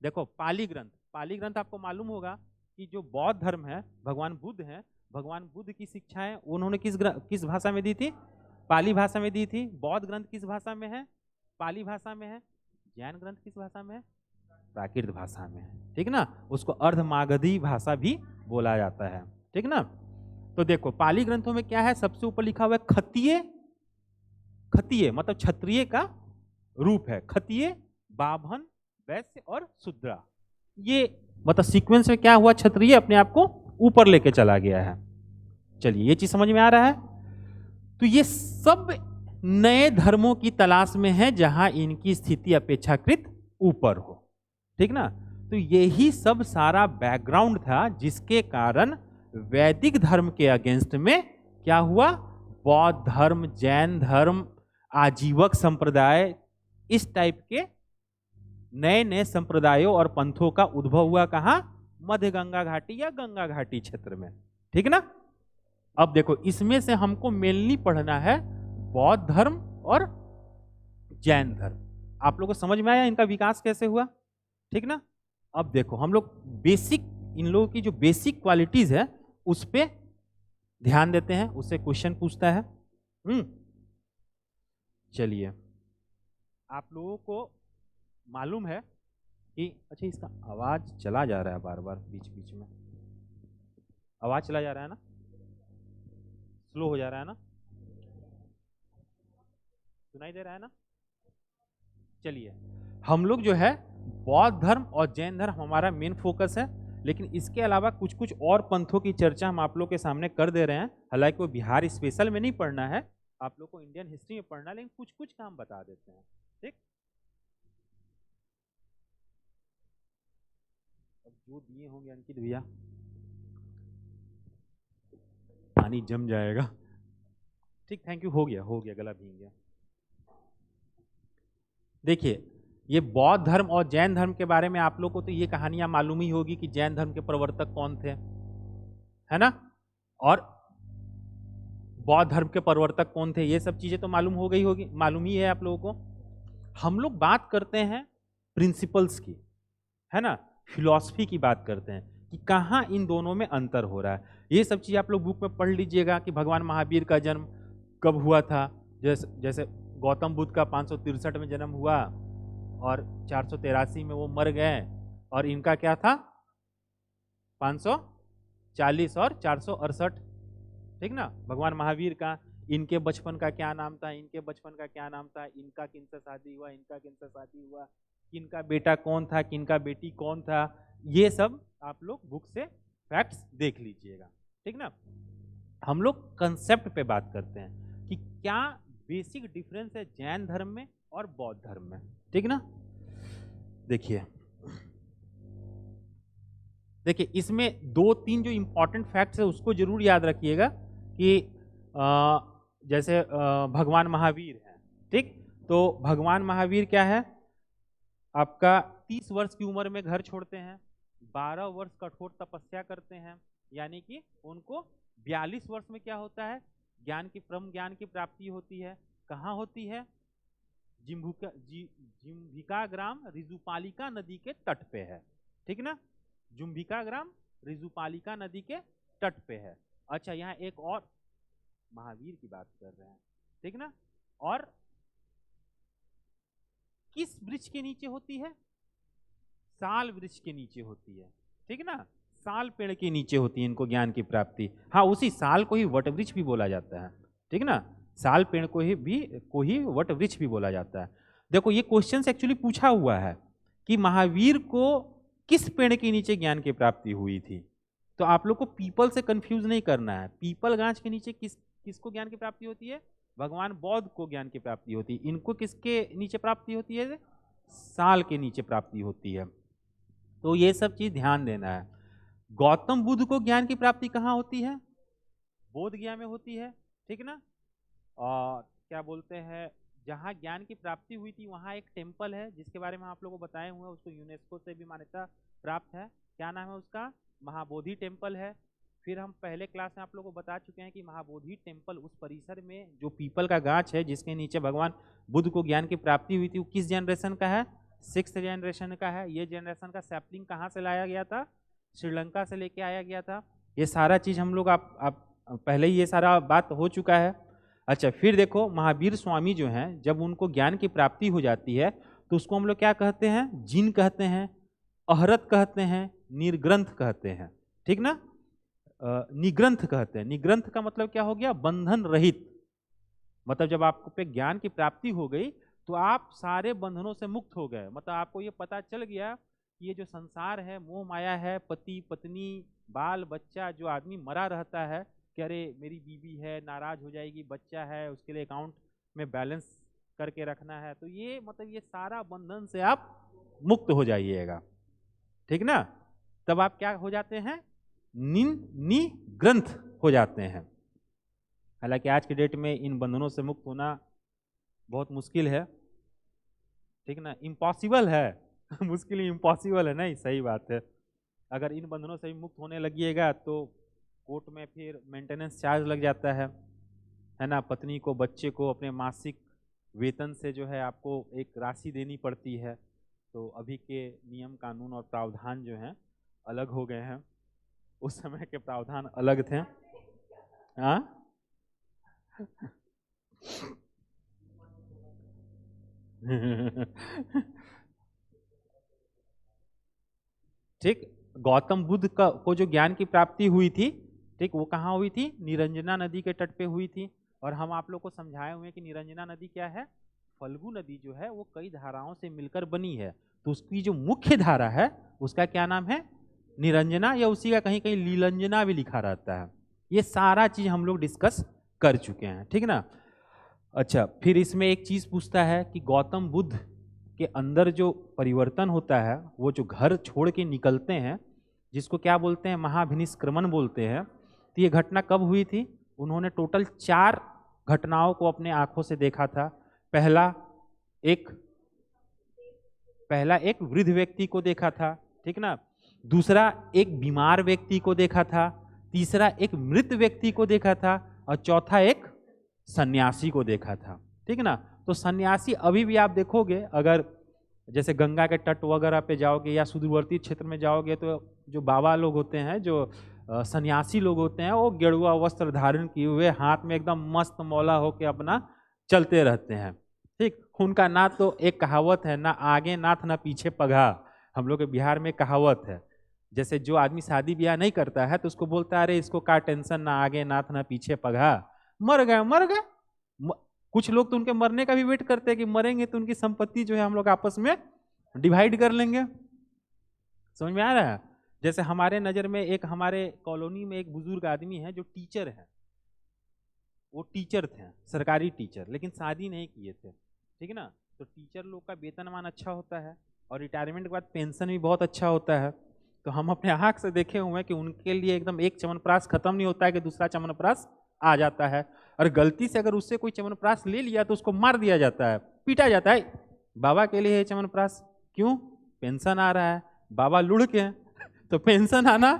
A: देखो पाली ग्रंथ आपको मालूम होगा कि जो बौद्ध धर्म है, भगवान बुद्ध हैं, भगवान बुद्ध की शिक्षाएं उन्होंने किस भाषा में दी थी? पाली भाषा में दी थी। बौद्ध ग्रंथ किस भाषा में है? पाली भाषा में है। जैन ग्रंथ किस भाषा में है? प्राकृत भाषा में है, ठीक ना? उसको अर्धमागधी भाषा भी बोला जाता है, ठीक ना? तो देखो पाली ग्रंथों में क्या है? सबसे ऊपर लिखा हुआ है खतीय। खतीय मतलब क्षत्रिय का रूप है। खतीय, बाभन, वैश्य और शूद्रा। ये मतलब सीक्वेंस में क्या हुआ? क्षत्रिय अपने आप को ऊपर लेके चला गया है। चलिए ये चीज समझ में आ रहा है? तो ये सब नए धर्मों की तलाश में है जहां इनकी स्थिति अपेक्षाकृत ऊपर हो, ठीक ना? तो यही सब सारा बैकग्राउंड था जिसके कारण वैदिक धर्म के अगेंस्ट में क्या हुआ? बौद्ध धर्म, जैन धर्म, आजीवक संप्रदाय, इस टाइप के नए नए संप्रदायों और पंथों का उद्भव हुआ। कहां? मध्य गंगा घाटी या गंगा घाटी क्षेत्र में, ठीक ना? अब देखो इसमें से हमको मेनली पढ़ना है बौद्ध धर्म और जैन धर्म। आप लोगों को समझ में आया इनका विकास कैसे हुआ, ठीक ना? अब देखो हम लोग बेसिक, इन लोगों की जो बेसिक क्वालिटीज है उस पे ध्यान देते हैं, उससे क्वेश्चन पूछता है। चलिए, आप लोगों को मालूम है कि अच्छा, इसका आवाज चला जा रहा है बार बार बीच बीच में, आवाज चला जा रहा है ना, स्लो हो जा रहा है ना, सुनाई दे रहा है ना। चलिए, हम लोग जो है बौद्ध धर्म और जैन धर्म हमारा मेन फोकस है, लेकिन इसके अलावा कुछ कुछ और पंथों की चर्चा हम आप लोग के सामने कर दे रहे हैं। हालांकि वो बिहार स्पेशल में नहीं पढ़ना है, आप लोग को इंडियन हिस्ट्री में पढ़ना है, लेकिन कुछ कुछ काम बता देते हैं। ठीक, अब जो दिए होंगे अंकित भैया, पानी जम जाएगा। ठीक, थैंक यू, हो गया, गला भीग गया। देखिए, ये बौद्ध धर्म और जैन धर्म के बारे में आप लोग को तो ये कहानियां मालूम ही होगी कि जैन धर्म के प्रवर्तक कौन थे, है ना, और बौद्ध धर्म के प्रवर्तक कौन थे, ये सब चीजें तो मालूम हो गई होगी, मालूम ही है आप लोगों को। हम लोग बात करते हैं प्रिंसिपल्स की, है ना, फिलॉसफी की बात करते हैं कि कहाँ इन दोनों में अंतर हो रहा है। ये सब चीज आप लोग बुक में पढ़ लीजिएगा कि भगवान महावीर का जन्म कब हुआ था। जैसे गौतम बुद्ध का 563 में जन्म हुआ और 483 में वो मर गए, और इनका क्या था 540 और 468, ठीक ना, भगवान महावीर का। इनके बचपन का क्या नाम था, इनके बचपन का क्या नाम था, इनका किनसे शादी हुआ, इनका किनसे शादी हुआ, किनका बेटा कौन था, किनका बेटी कौन था, ये सब आप लोग बुक से फैक्ट्स देख लीजिएगा, ठीक ना। हम लोग कंसेप्ट पे बात करते हैं कि क्या बेसिक डिफरेंस है जैन धर्म में और बौद्ध धर्म में, ठीक ना। देखिए इसमें दो तीन जो इंपॉर्टेंट फैक्ट्स है उसको जरूर याद रखिएगा कि जैसे भगवान महावीर है, ठीक, तो भगवान महावीर क्या है, आपका 30 वर्ष की उम्र में घर छोड़ते हैं, 12 वर्ष कठोर तपस्या करते हैं, यानी कि उनको 42 वर्ष में क्या होता है, ब्रह्म ज्ञान की प्राप्ति होती है। कहाँ होती है, जिम्भिका ग्राम ऋजुपालिका नदी के तट पे है, ठीक ना, जुम्भिका ग्राम ऋजुपालिका नदी के तट पे है। अच्छा, यहाँ एक और महावीर की बात कर रहे हैं, ठीक ना, और किस वृक्ष के नीचे होती है, साल वृक्ष के नीचे होती है, ठीक ना, साल पेड़ के नीचे होती है इनको ज्ञान की प्राप्ति। हाँ, उसी साल को ही वट वृक्ष भी बोला जाता है, ठीक ना, साल पेड़ को ही वट वृक्ष भी बोला जाता है। देखो, ये क्वेश्चन एक्चुअली पूछा हुआ है कि महावीर को किस पेड़ के नीचे ज्ञान की प्राप्ति हुई थी, तो आप लोग को पीपल से कंफ्यूज नहीं करना है। पीपल गाछ के नीचे किसको ज्ञान की प्राप्ति होती है, भगवान बौद्ध को ज्ञान की प्राप्ति होती है। इनको किसके नीचे प्राप्ति होती है, साल के नीचे प्राप्ति होती है। तो ये सब चीज ध्यान देना है। गौतम बुद्ध को ज्ञान की प्राप्ति कहाँ होती है, बोध गया में होती है, ठीक ना। और क्या बोलते हैं, जहाँ ज्ञान की प्राप्ति हुई थी वहाँ एक टेम्पल है जिसके बारे में आप लोगों को बताए हुए हैं, उसको यूनेस्को से भी मान्यता प्राप्त है। क्या नाम है उसका, महाबोधि टेम्पल है। फिर हम पहले क्लास में आप लोगों को बता चुके हैं कि महाबोधि टेम्पल, उस परिसर में जो पीपल का गाछ है जिसके नीचे भगवान बुद्ध को ज्ञान की प्राप्ति हुई थी, वो किस जनरेशन का है, 6th जनरेशन का है। ये जनरेशन का सैपलिंग कहाँ से लाया गया था, श्रीलंका से लेके आया गया था। ये सारा चीज हम लोग आप पहले ही ये सारा बात हो चुका है। अच्छा, फिर देखो, महावीर स्वामी जो हैं, जब उनको ज्ञान की प्राप्ति हो जाती है तो उसको हम लोग क्या कहते हैं, जिन कहते हैं, अहरत कहते हैं, निर्ग्रंथ कहते हैं, ठीक ना, निग्रंथ कहते हैं। निग्रंथ का मतलब क्या हो गया, बंधन रहित। मतलब जब आपको पे ज्ञान की प्राप्ति हो गई तो आप सारे बंधनों से मुक्त हो गए। मतलब आपको ये पता चल गया कि ये जो संसार है, मोह माया है, पति पत्नी बाल बच्चा, जो आदमी मरा रहता है कि अरे मेरी बीवी है नाराज हो जाएगी, बच्चा है उसके लिए अकाउंट में बैलेंस करके रखना है, तो ये मतलब ये सारा बंधन से आप मुक्त हो जाइएगा, ठीक ना। तब आप क्या हो जाते हैं, निग्रंथ हो जाते हैं। हालांकि आज के डेट में इन बंधनों से मुक्त होना बहुत मुश्किल है, ठीक ना, इम्पॉसिबल है मुश्किल इम्पॉसिबल है, नहीं, सही बात है। अगर इन बंधनों से मुक्त होने लगिएगा तो कोर्ट में फिर मेंटेनेंस चार्ज लग जाता है ना, पत्नी को बच्चे को अपने मासिक वेतन से जो है आपको एक राशि देनी पड़ती है। तो अभी के नियम कानून और प्रावधान जो हैं अलग हो गए हैं, उस समय के प्रावधान अलग थे। हाँ ठीक, गौतम बुद्ध का को जो ज्ञान की प्राप्ति हुई थी, ठीक, वो कहाँ हुई थी? निरंजना नदी के तट पे हुई थी। और हम आप लोग को समझाए हुए हैं कि निरंजना नदी क्या है? फल्गु नदी जो है वो कई धाराओं से मिलकर बनी है, तो उसकी जो मुख्य धारा है उसका क्या नाम है? निरंजना, या उसी का कहीं कहीं लीलंजना भी लिखा रहता है। ये सारा चीज हम लोग डिस्कस कर चुके हैं, ठीक ना। अच्छा, फिर इसमें एक चीज पूछता है कि गौतम बुद्ध के अंदर जो परिवर्तन होता है, वो जो घर छोड़ के निकलते हैं, जिसको क्या बोलते हैं? महाभिनिष्क्रमण बोलते हैं। तो ये घटना कब हुई थी? उन्होंने टोटल 4 घटनाओं को अपने आंखों से देखा था। पहला एक वृद्ध व्यक्ति को देखा था, ठीक ना। दूसरा एक बीमार व्यक्ति को देखा था। तीसरा एक मृत व्यक्ति को देखा था। और चौथा एक सन्यासी को देखा था, ठीक ना। तो सन्यासी अभी भी आप देखोगे, अगर जैसे गंगा के तट वगैरह पे जाओगे या सुदूरवर्ती क्षेत्र में जाओगे, तो जो बाबा लोग होते हैं, जो सन्यासी लोग होते हैं, वो गेरुआ वस्त्र धारण किए हुए, हाथ में एकदम मस्त मौला होके अपना चलते रहते हैं, ठीक। उनका ना तो एक कहावत है, ना आगे नाथ ना पीछे पघा। हम लोग के बिहार में कहावत है, जैसे जो आदमी शादी ब्याह नहीं करता है तो उसको बोलता है, अरे इसको क्या टेंशन, ना आगे नाथ ना पीछे पघा, मर गए मर गए। कुछ लोग तो उनके मरने का भी वेट करते हैं कि मरेंगे तो उनकी संपत्ति जो है हम लोग आपस में डिवाइड कर लेंगे। समझ में आ रहा है? जैसे हमारे नजर में एक, हमारे कॉलोनी में एक बुजुर्ग आदमी है जो टीचर है। वो टीचर थे, सरकारी टीचर, लेकिन शादी नहीं किए थे, ठीक है ना। तो टीचर लोग का वेतनमान अच्छा होता है और रिटायरमेंट के बाद पेंशन भी बहुत अच्छा होता है। तो हम अपने आँख से देखे हुए हैं कि उनके लिए एकदम एक च्यवनप्राश खत्म नहीं होता है कि दूसरा च्यवनप्राश आ जाता है। और गलती से अगर उससे कोई च्यवनप्राश ले लिया तो उसको मार दिया जाता है, पीटा जाता है। बाबा के लिए है च्यवनप्राश, क्यों? पेंशन आ रहा है, बाबा लुढ़ के तो पेंशन आना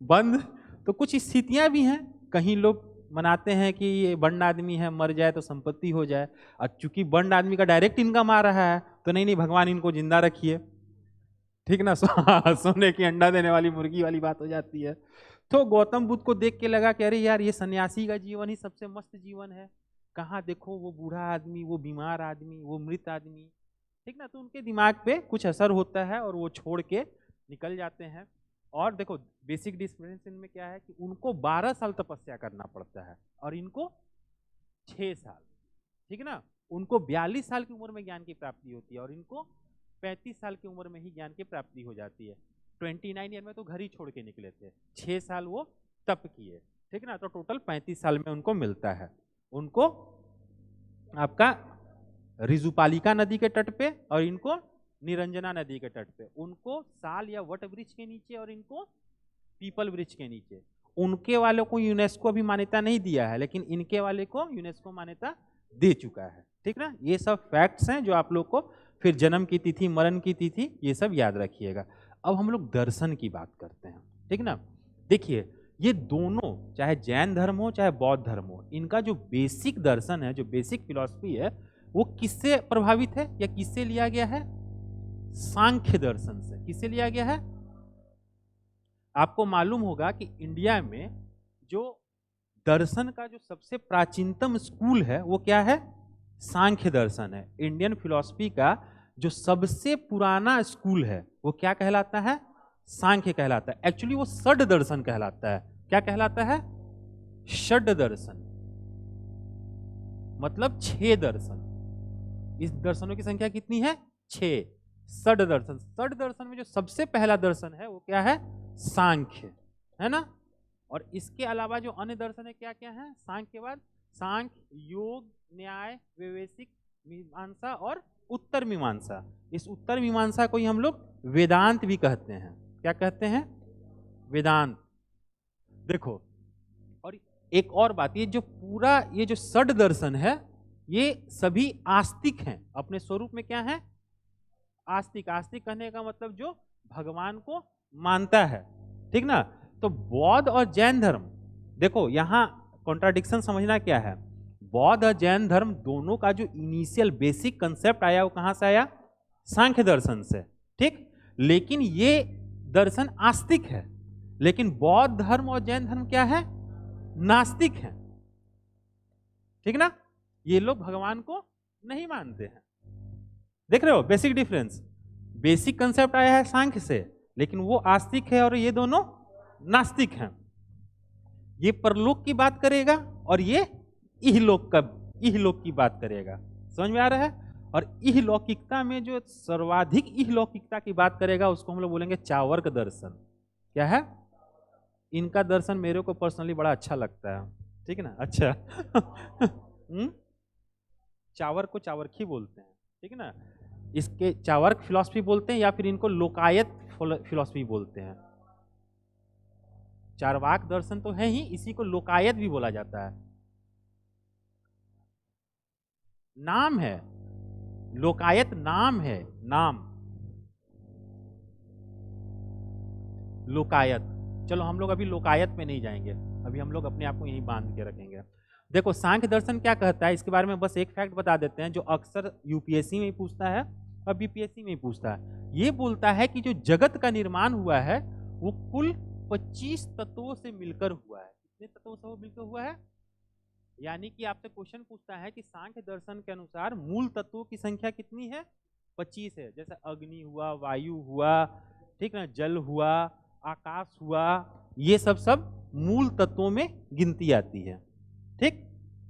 A: बंद। तो कुछ स्थितियां भी हैं, कहीं लोग मनाते हैं कि ये बंड आदमी है, मर जाए तो संपत्ति हो जाए। और चूंकि बंड आदमी का डायरेक्ट इनकम आ रहा है तो नहीं भगवान इनको जिंदा रखिए, ठीक ना। सोने की अंडा देने वाली मुर्गी वाली बात हो जाती है। तो गौतम बुद्ध को देख के लगा कि अरे यार, ये सन्यासी का जीवन ही सबसे मस्त जीवन है। कहाँ देखो वो बूढ़ा आदमी, वो बीमार आदमी, वो मृत आदमी, ठीक ना। तो उनके दिमाग पे कुछ असर होता है और वो छोड़ के निकल जाते हैं। और देखो बेसिक डिफरेंस इनमें क्या है कि उनको 12 साल तपस्या करना पड़ता है और इनको 6 साल, ठीक है ना। उनको 42 साल की उम्र में ज्ञान की प्राप्ति होती है और इनको 35 साल की उम्र में ही ज्ञान की प्राप्ति हो जाती है। 29 ईयर में तो घर ही छोड़ के निकले थे, 6 साल वो तप किए, ठीक ना। तो टोटल 35 साल में उनको मिलता है। उनको आपका ऋजुपालिका नदी के तट पे और इनको निरंजना नदी के तट पे, उनको साल या वट वृक्ष के नीचे और इनको पीपल वृक्ष के नीचे। उनके वालों को यूनेस्को भी मान्यता नहीं दिया है, लेकिन इनके वाले को यूनेस्को मान्यता दे चुका है, ठीक ना। ये सब फैक्ट्स हैं जो आप लोग को, फिर जन्म की तिथि, मरण की तिथि, ये सब याद रखिएगा। अब हम लोग दर्शन की बात करते हैं, ठीक ना। देखिए ये दोनों, चाहे जैन धर्म हो चाहे बौद्ध धर्म हो, इनका जो बेसिक दर्शन है, जो बेसिक फिलॉसफी है, वो किससे प्रभावित है या किससे लिया गया है? सांख्य दर्शन से। किससे लिया गया है? आपको मालूम होगा कि इंडिया में जो दर्शन का जो सबसे प्राचीनतम स्कूल है वो क्या है? सांख्य दर्शन है। इंडियन फिलॉसफी का जो सबसे पुराना स्कूल है वो क्या कहलाता है? सांख्य कहलाता है। एक्चुअली वो षड दर्शन कहलाता है। क्या कहलाता है? षड दर्शन, मतलब 6 दर्शन। इस दर्शनों की संख्या कितनी है? 6। षड दर्शन। षड दर्शन में जो सबसे पहला दर्शन है वो क्या है? सांख्य, है ना। और इसके अलावा जो अन्य दर्शन है क्या क्या है? सांख्य के बाद सांख्य, योग, न्याय, वैशेषिक मीमांसा और उत्तर मीमांसा। इस उत्तर मीमांसा को ही हम लोग वेदांत भी कहते हैं। क्या कहते हैं? वेदांत। देखो, और एक और बात, ये जो पूरा ये जो षड दर्शन है ये सभी आस्तिक हैं अपने स्वरूप में। क्या है? आस्तिक। आस्तिक कहने का मतलब जो भगवान को मानता है, ठीक ना। तो बौद्ध और जैन धर्म, देखो यहां कॉन्ट्राडिक्शन समझना क्या है। बौद्ध और जैन धर्म दोनों का जो इनिशियल बेसिक कंसेप्ट आया वो कहां से आया? सांख्य दर्शन से, ठीक। लेकिन ये दर्शन आस्तिक है, लेकिन बौद्ध धर्म और जैन धर्म क्या है? नास्तिक हैं, ठीक ना। ये लोग भगवान को नहीं मानते हैं। देख रहे हो बेसिक डिफरेंस, बेसिक कंसेप्ट आया है सांख्य से, लेकिन वो आस्तिक है और ये दोनों नास्तिक हैं। ये परलोक की बात करेगा और ये इहलोक की बात करेगा। समझ में आ रहा है। और इहलौकिकता में जो सर्वाधिक इहलौकिकता की बात करेगा उसको हम लोग बोलेंगे चावर्क दर्शन। क्या है? इनका दर्शन मेरे को पर्सनली बड़ा अच्छा लगता है, ठीक है ना। अच्छा चावर्क को चावर्क ही बोलते हैं, ठीक है ना। इसके चावर्क फिलॉसफी बोलते हैं या फिर इनको लोकायत फिलॉसफी बोलते हैं। चारवाक दर्शन तो है ही, इसी को लोकायत भी बोला जाता है। नाम है, लोकायत नाम है, नाम लोकायत। चलो हम लोग अभी लोकायत में नहीं जाएंगे, अभी हम लोग अपने आप को यहीं बांध के रखेंगे। देखो सांख्य दर्शन क्या कहता है, इसके बारे में बस एक फैक्ट बता देते हैं जो अक्सर यूपीएससी में ही पूछता है और बीपीएससी में ही पूछता है। ये बोलता है कि जो जगत का निर्माण हुआ है वो कुल 25 तत्वों से मिलकर हुआ है। कितने तत्वों से वो मिलकर हुआ है? यानी कि आपसे क्वेश्चन पूछता है कि सांख्य दर्शन के अनुसार मूल तत्वों की संख्या कितनी है? 25 है। जैसे अग्नि हुआ, वायु हुआ, ठीक ना, जल हुआ, आकाश हुआ, ये सब मूल तत्वों में गिनती आती है। ठीक,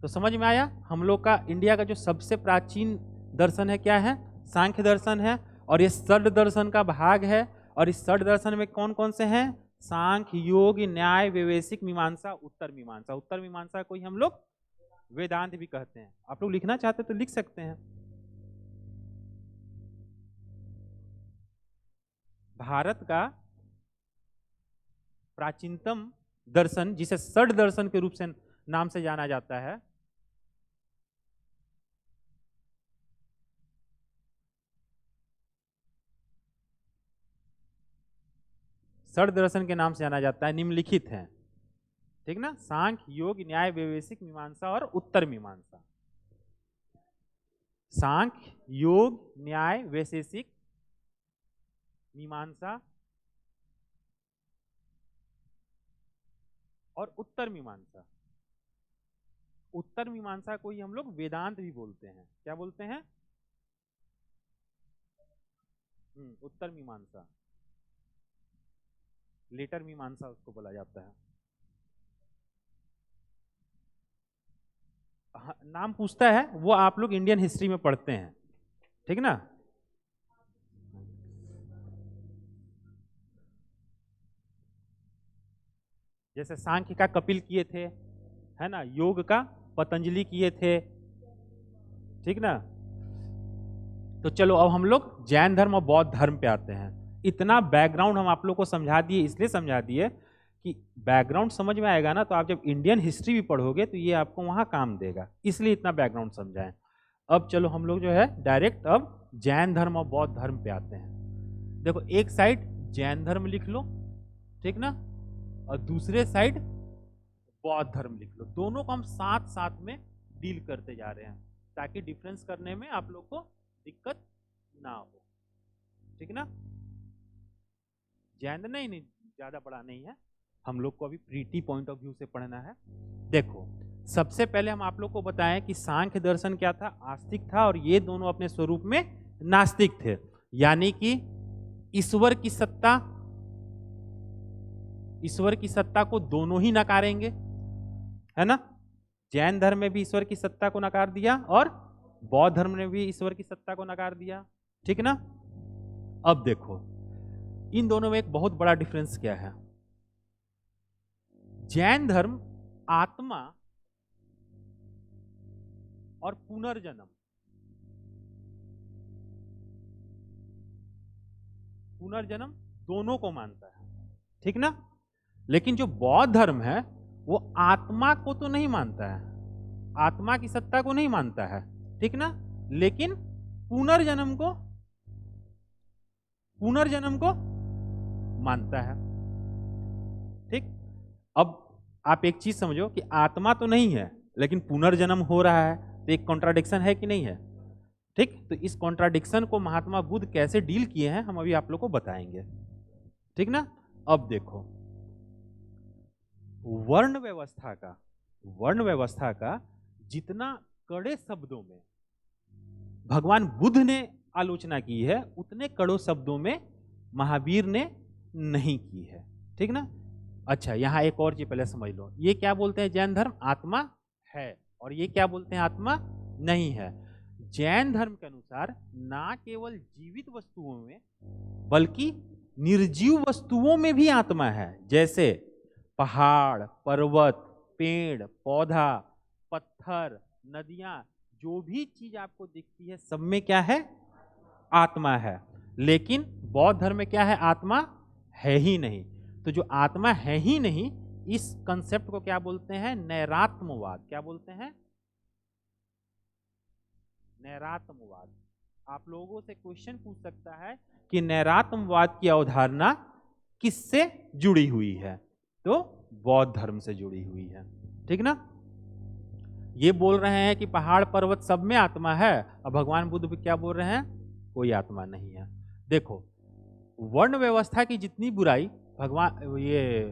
A: तो समझ में आया। हम लोग का इंडिया का जो सबसे प्राचीन दर्शन है क्या है? सांख्य दर्शन है। और ये षड दर्शन का भाग है। और इस षड दर्शन में कौन कौन से हैं? सांख्य, योग, न्याय, वैशेषिक, मीमांसा, उत्तर मीमांसा। उत्तर मीमांसा को ही हम लोग वेदांत भी कहते हैं। आप लोग लिखना चाहते तो लिख सकते हैं। भारत का प्राचीनतम दर्शन जिसे षड दर्शन के रूप से नाम से जाना जाता है, षड दर्शन के नाम से जाना जाता है, निम्नलिखित है, ठीक ना। सांख्य, योग, न्याय, वैशेषिक, मीमांसा और उत्तर मीमांसा। सांख्य, योग, न्याय, वैशेषिक, मीमांसा और उत्तर मीमांसा। उत्तर मीमांसा को ही हम लोग वेदांत भी बोलते हैं। क्या बोलते हैं? उत्तर मीमांसा, लेटर मीमांसा उसको बोला जाता है। नाम पूछता है वो आप लोग इंडियन हिस्ट्री में पढ़ते हैं, ठीक ना। जैसे सांख्य का कपिल किए थे, है ना, योग का पतंजलि किए थे, ठीक ना। तो चलो अब हम लोग जैन धर्म और बौद्ध धर्म पे आते हैं। इतना बैकग्राउंड हम आप लोग को समझा दिए, इसलिए समझा दिए कि बैकग्राउंड समझ में आएगा ना, तो आप जब इंडियन हिस्ट्री भी पढ़ोगे तो ये आपको वहां काम देगा, इसलिए इतना बैकग्राउंड समझाएं। अब चलो हम लोग जो है डायरेक्ट अब जैन धर्म और बौद्ध धर्म पे आते हैं। देखो एक साइड जैन धर्म लिख लो, ठीक ना, और दूसरे साइड बौद्ध धर्म लिख लो। दोनों को हम साथ साथ में डील करते जा रहे हैं ताकि डिफरेंस करने में आप लोग को दिक्कत ना हो, ठीक ना। जैन नहीं ज्यादा बड़ा नहीं है, हम लोग को अभी प्रीटी पॉइंट ऑफ व्यू से पढ़ना है। देखो सबसे पहले हम आप लोग को बताएं कि सांख्य दर्शन क्या था? आस्तिक था, और ये दोनों अपने स्वरूप में नास्तिक थे। यानी कि ईश्वर की सत्ता को दोनों ही नकारेंगे, है ना। जैन धर्म में भी ईश्वर की सत्ता को नकार दिया और बौद्ध धर्म ने भी ईश्वर की सत्ता को नकार दिया, ठीक ना। अब देखो इन दोनों में एक बहुत बड़ा डिफरेंस क्या है। जैन धर्म आत्मा और पुनर्जन्म दोनों को मानता है, ठीक ना। लेकिन जो बौद्ध धर्म है वो आत्मा को तो नहीं मानता है, आत्मा की सत्ता को नहीं मानता है, ठीक ना, लेकिन पुनर्जन्म को मानता है, ठीक। अब आप एक चीज समझो कि आत्मा तो नहीं है लेकिन पुनर्जन्म हो रहा है, तो एक कॉन्ट्राडिक्शन है कि नहीं है, ठीक। तो इस कॉन्ट्राडिक्शन को महात्मा बुद्ध कैसे डील किए हैं हम अभी आप लोग को बताएंगे, ठीक ना। अब देखो वर्ण व्यवस्था का जितना कड़े शब्दों में भगवान बुद्ध ने आलोचना की है, उतने कड़े शब्दों में महावीर ने नहीं की है। ठीक ना। अच्छा, यहाँ एक और चीज पहले समझ लो, ये क्या बोलते हैं जैन धर्म, आत्मा है, और ये क्या बोलते हैं, आत्मा नहीं है। जैन धर्म के अनुसार ना केवल जीवित वस्तुओं में बल्कि निर्जीव वस्तुओं में भी आत्मा है। जैसे पहाड़, पर्वत, पेड़, पौधा, पत्थर, नदियां, जो भी चीज आपको दिखती है सब में क्या है, आत्मा है। लेकिन बौद्ध धर्म में क्या है, आत्मा है ही नहीं। तो जो आत्मा है ही नहीं, इस कंसेप्ट को क्या बोलते हैं, नैरात्मवाद। क्या बोलते हैं, नैरात्मवाद। आप लोगों से क्वेश्चन पूछ सकता है कि नैरात्मवाद की अवधारणा किससे जुड़ी हुई है, तो बौद्ध धर्म से जुड़ी हुई है। ठीक ना। ये बोल रहे हैं कि पहाड़ पर्वत सब में आत्मा है, और भगवान बुद्ध भी क्या बोल रहे हैं, कोई आत्मा नहीं है। देखो, वर्ण व्यवस्था की जितनी बुराई भगवान ये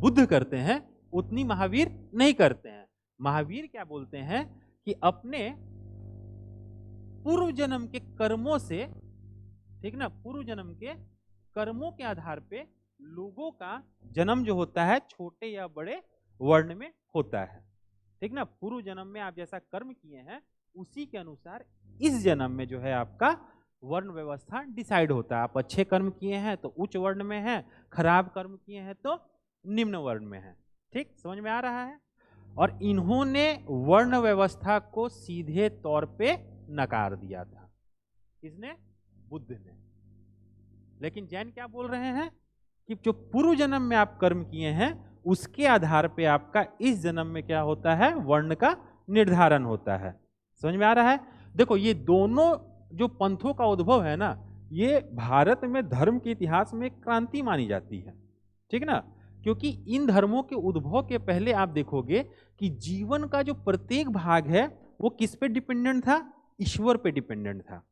A: बुद्ध करते हैं उतनी महावीर नहीं करते हैं। महावीर क्या बोलते हैं कि अपने पूर्व जन्म के कर्मों से, ठीक ना, पूर्व जन्म के कर्मों के आधार पे लोगों का जन्म जो होता है छोटे या बड़े वर्ण में होता है। ठीक ना। पूर्व जन्म में आप जैसा कर्म किए हैं उसी के अनुसार इस जन्म में जो है आपका वर्ण व्यवस्था डिसाइड होता है। आप अच्छे कर्म किए हैं तो उच्च वर्ण में है, खराब कर्म किए हैं तो निम्न वर्ण में है। ठीक, समझ में आ रहा है। और इन्होंने वर्ण व्यवस्था को सीधे तौर पे नकार दिया था। किसने, बुद्ध ने। लेकिन जैन क्या बोल रहे हैं कि जो पूर्व जन्म में आप कर्म किए हैं उसके आधार पे आपका इस जन्म में क्या होता है, वर्ण का निर्धारण होता है। समझ में आ रहा है। देखो, ये दोनों जो पंथों का उद्भव है ना, ये भारत में धर्म के इतिहास में क्रांति मानी जाती है। ठीक ना। क्योंकि इन धर्मों के उद्भव के पहले आप देखोगे कि जीवन का जो प्रत्येक भाग है वो किस पे डिपेंडेंट था, ईश्वर पे डिपेंडेंट था।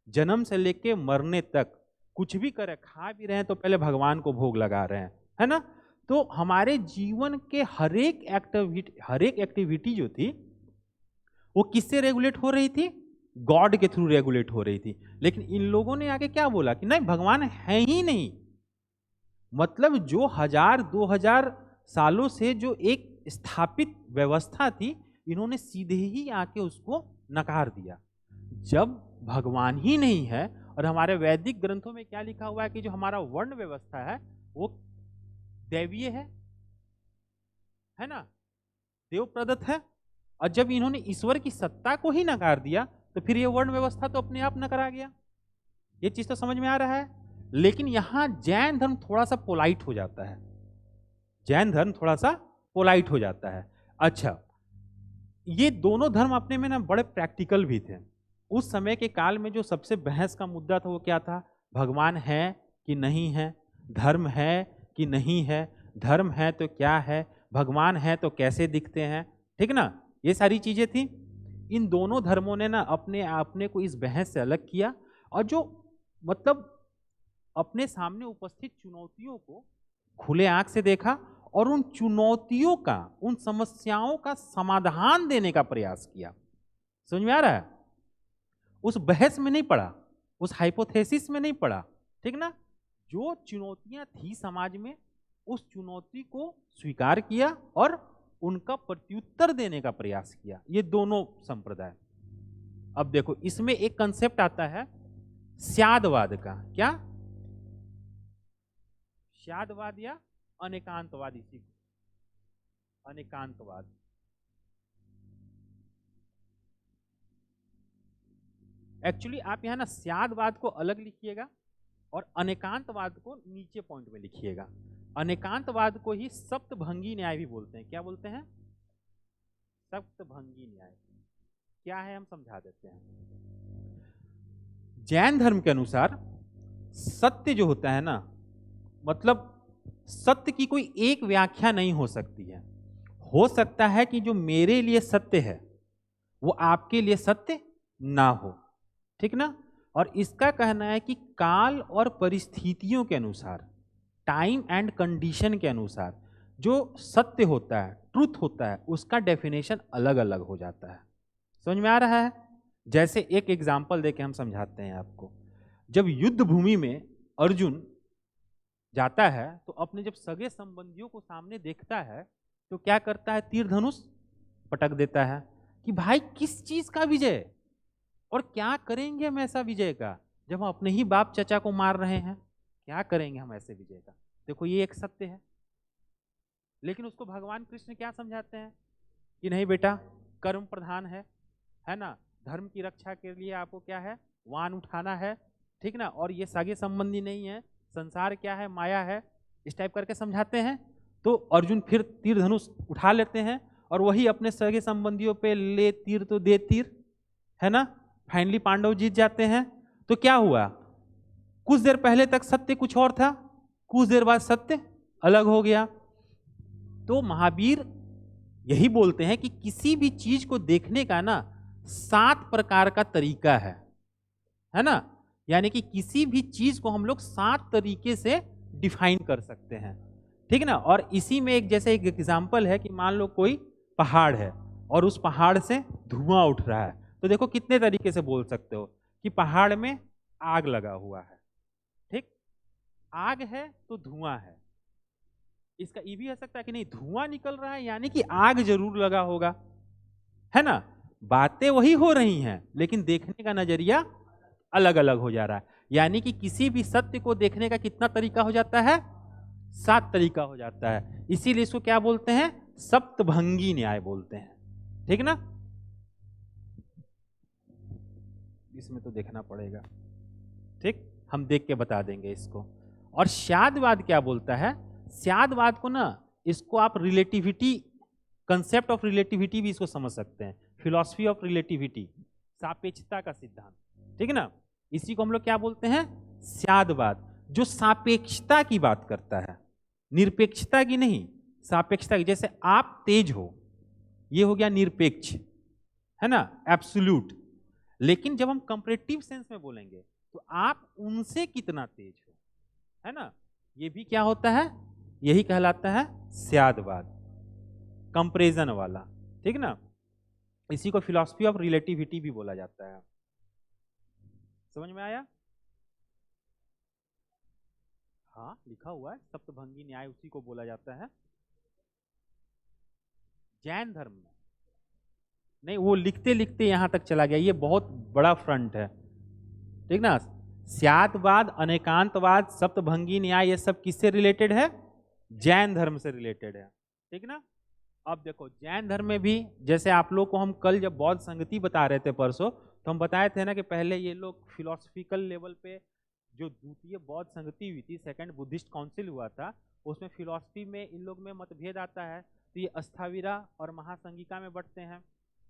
A: जन्म से लेके मरने तक कुछ भी करें, खा भी रहे हैं तो पहले भगवान को भोग लगा रहे हैं, है ना। तो हमारे जीवन के हर एक एक्टिविटी जो थी वो किससे रेगुलेट हो रही थी, गॉड के थ्रू रेगुलेट हो रही थी। लेकिन इन लोगों ने आगे क्या बोला कि नहीं, भगवान है ही नहीं। मतलब जो 1000-2000 सालों से जो एक स्थापित व्यवस्था थी, इन्होंने सीधे ही आके उसको नकार दिया। जब भगवान ही नहीं है, और हमारे वैदिक ग्रंथों में क्या लिखा हुआ है कि जो हमारा वर्ण व्यवस्था है वो दैवीय है ना, देव प्रदत्त है। और जब इन्होंने ईश्वर की सत्ता को ही नकार दिया तो फिर ये वर्ण व्यवस्था तो अपने आप नकरा गया। ये चीज तो समझ में आ रहा है। लेकिन यहां जैन धर्म थोड़ा सा पोलाइट हो जाता है, जैन धर्म थोड़ा सा पोलाइट हो जाता है। अच्छा, ये दोनों धर्म अपने में ना बड़े प्रैक्टिकल भी थे। उस समय के काल में जो सबसे बहस का मुद्दा था वो क्या था, भगवान है कि नहीं है, धर्म है कि नहीं है, धर्म है तो क्या है, भगवान है तो कैसे दिखते हैं। ठीक ना, ये सारी चीजें थी। इन दोनों धर्मों ने ना अपने को इस बहस से अलग किया, और जो मतलब अपने सामने उपस्थित चुनौतियों को खुले आंख से देखा और उन चुनौतियों का, उन समस्याओं का समाधान देने का प्रयास किया। समझ में आ रहा है। उस बहस में नहीं पड़ा, उस हाइपोथेसिस में नहीं पड़ा। ठीक ना। जो चुनौतियां थी समाज में, उस चुनौती को स्वीकार किया और उनका प्रत्युत्तर देने का प्रयास किया। ये दोनों संप्रदाय। अब देखो, इसमें एक कंसेप्ट आता है स्यादवाद का। क्या, स्यादवाद या अनेकांतवाद। इसी अनेकांतवाद। एक्चुअली आप यहां ना स्यादवाद को अलग लिखिएगा और अनेकांतवाद को नीचे पॉइंट में लिखिएगा। अनेकांतवाद को ही सप्तभंगी न्याय भी बोलते हैं। क्या बोलते हैं, सप्तभंगी न्याय। क्या है हम समझा देते हैं। जैन धर्म के अनुसार सत्य जो होता है ना, मतलब सत्य की कोई एक व्याख्या नहीं हो सकती है। हो सकता है कि जो मेरे लिए सत्य है वो आपके लिए सत्य ना हो। ठीक ना। और इसका कहना है कि काल और परिस्थितियों के अनुसार, टाइम एंड कंडीशन के अनुसार जो सत्य होता है, ट्रुथ होता है, उसका डेफिनेशन अलग अलग हो जाता है। समझ में आ रहा है? जैसे एक एग्जाम्पल देके हम समझाते हैं आपको। जब युद्ध भूमि में अर्जुन जाता है तो अपने जब सगे संबंधियों को सामने देखता है तो क्या करता है? तीर धनुष पटक देता है कि भाई किस चीज का विजय, और क्या करेंगे हम ऐसा विजय का, जब हम अपने ही बाप चचा को मार रहे हैं, क्या करेंगे हम ऐसे विजय का। देखो ये एक सत्य है, लेकिन उसको भगवान कृष्ण क्या समझाते हैं कि नहीं बेटा, कर्म प्रधान है ना, धर्म की रक्षा के लिए आपको क्या है, वान उठाना है, ठीक ना, और ये सगे संबंधी नहीं है, संसार क्या है, माया है, इस टाइप करके समझाते हैं। तो अर्जुन फिर तीर धनुष उठा लेते हैं और वही अपने सगे संबंधियों पे ले तीर तो दे तीर, है ना, फाइनली पांडव जीत जाते हैं। तो क्या हुआ, कुछ देर पहले तक सत्य कुछ और था, कुछ देर बाद सत्य अलग हो गया। तो महावीर यही बोलते हैं कि किसी भी चीज को देखने का ना 7 प्रकार का तरीका है ना, यानी कि किसी भी चीज को हम लोग 7 तरीके से डिफाइन कर सकते हैं, ठीक ना। और इसी में एक जैसे एक एग्जांपल है कि मान लो कोई पहाड़ है और उस पहाड़ से धुआं उठ रहा है, तो देखो कितने तरीके से बोल सकते हो कि पहाड़ में आग लगा हुआ है, ठीक, आग है तो धुआं है। इसका ये भी हो सकता है कि नहीं, धुआं निकल रहा है यानी कि आग जरूर लगा होगा, है ना। बातें वही हो रही हैं लेकिन देखने का नजरिया अलग अलग हो जा रहा है, यानी कि किसी भी सत्य को देखने का कितना तरीका हो जाता है, 7 तरीका हो जाता है। इसीलिए इसको क्या बोलते हैं, सप्तभंगी न्याय बोलते हैं, ठीक ना। इसमें तो देखना पड़ेगा, ठीक, हम देख के बता देंगे इसको। और शादवाद क्या बोलता है, शादवाद को ना, इसको आप रिलेटिविटी, कंसेप्ट ऑफ रिलेटिविटी भी इसको समझ सकते हैं, फिलॉसफी ऑफ रिलेटिविटी, सापेक्षता का सिद्धांत, ठीक है ना। इसी को हम लोग क्या बोलते हैं, शादवाद, जो सापेक्षता की बात करता है, निरपेक्षता की नहीं, सापेक्षता की। जैसे आप तेज हो, ये हो गया निरपेक्ष, है ना, एब्सोल्यूट। लेकिन जब हम कंपैरेटिव सेंस में बोलेंगे तो आप उनसे कितना तेज हो, है ना, ये भी क्या होता है, यही कहलाता है शादवाद, कंपैरिजन वाला, ठीक ना। इसी को फिलॉसफी ऑफ रिलेटिविटी भी बोला जाता है। समझ में आया? हाँ लिखा हुआ है, सप्तभंगी न्याय उसी को बोला जाता है। जैन धर्म में नहीं, वो लिखते लिखते यहां तक चला गया, ये बहुत बड़ा फ्रंट है, ठीक ना। शादवाद, अनेकांतवाद, सप्तभंगी न्याय, ये सब किससे रिलेटेड है, जैन धर्म से रिलेटेड है, ठीक ना। अब देखो जैन धर्म में भी, जैसे आप लोग को हम कल जब बौद्ध संगति बता रहे थे परसों, तो हम बताए थे ना कि पहले ये लोग फिलोसफिकल लेवल पे, जो द्वितीय बौद्ध संगति हुई थी, सेकंड बुद्धिस्ट काउंसिल हुआ था, उसमें फिलोसफी में इन लोग में मतभेद आता है, तो ये अस्थाविरा और महासंगिका में बढ़ते हैं।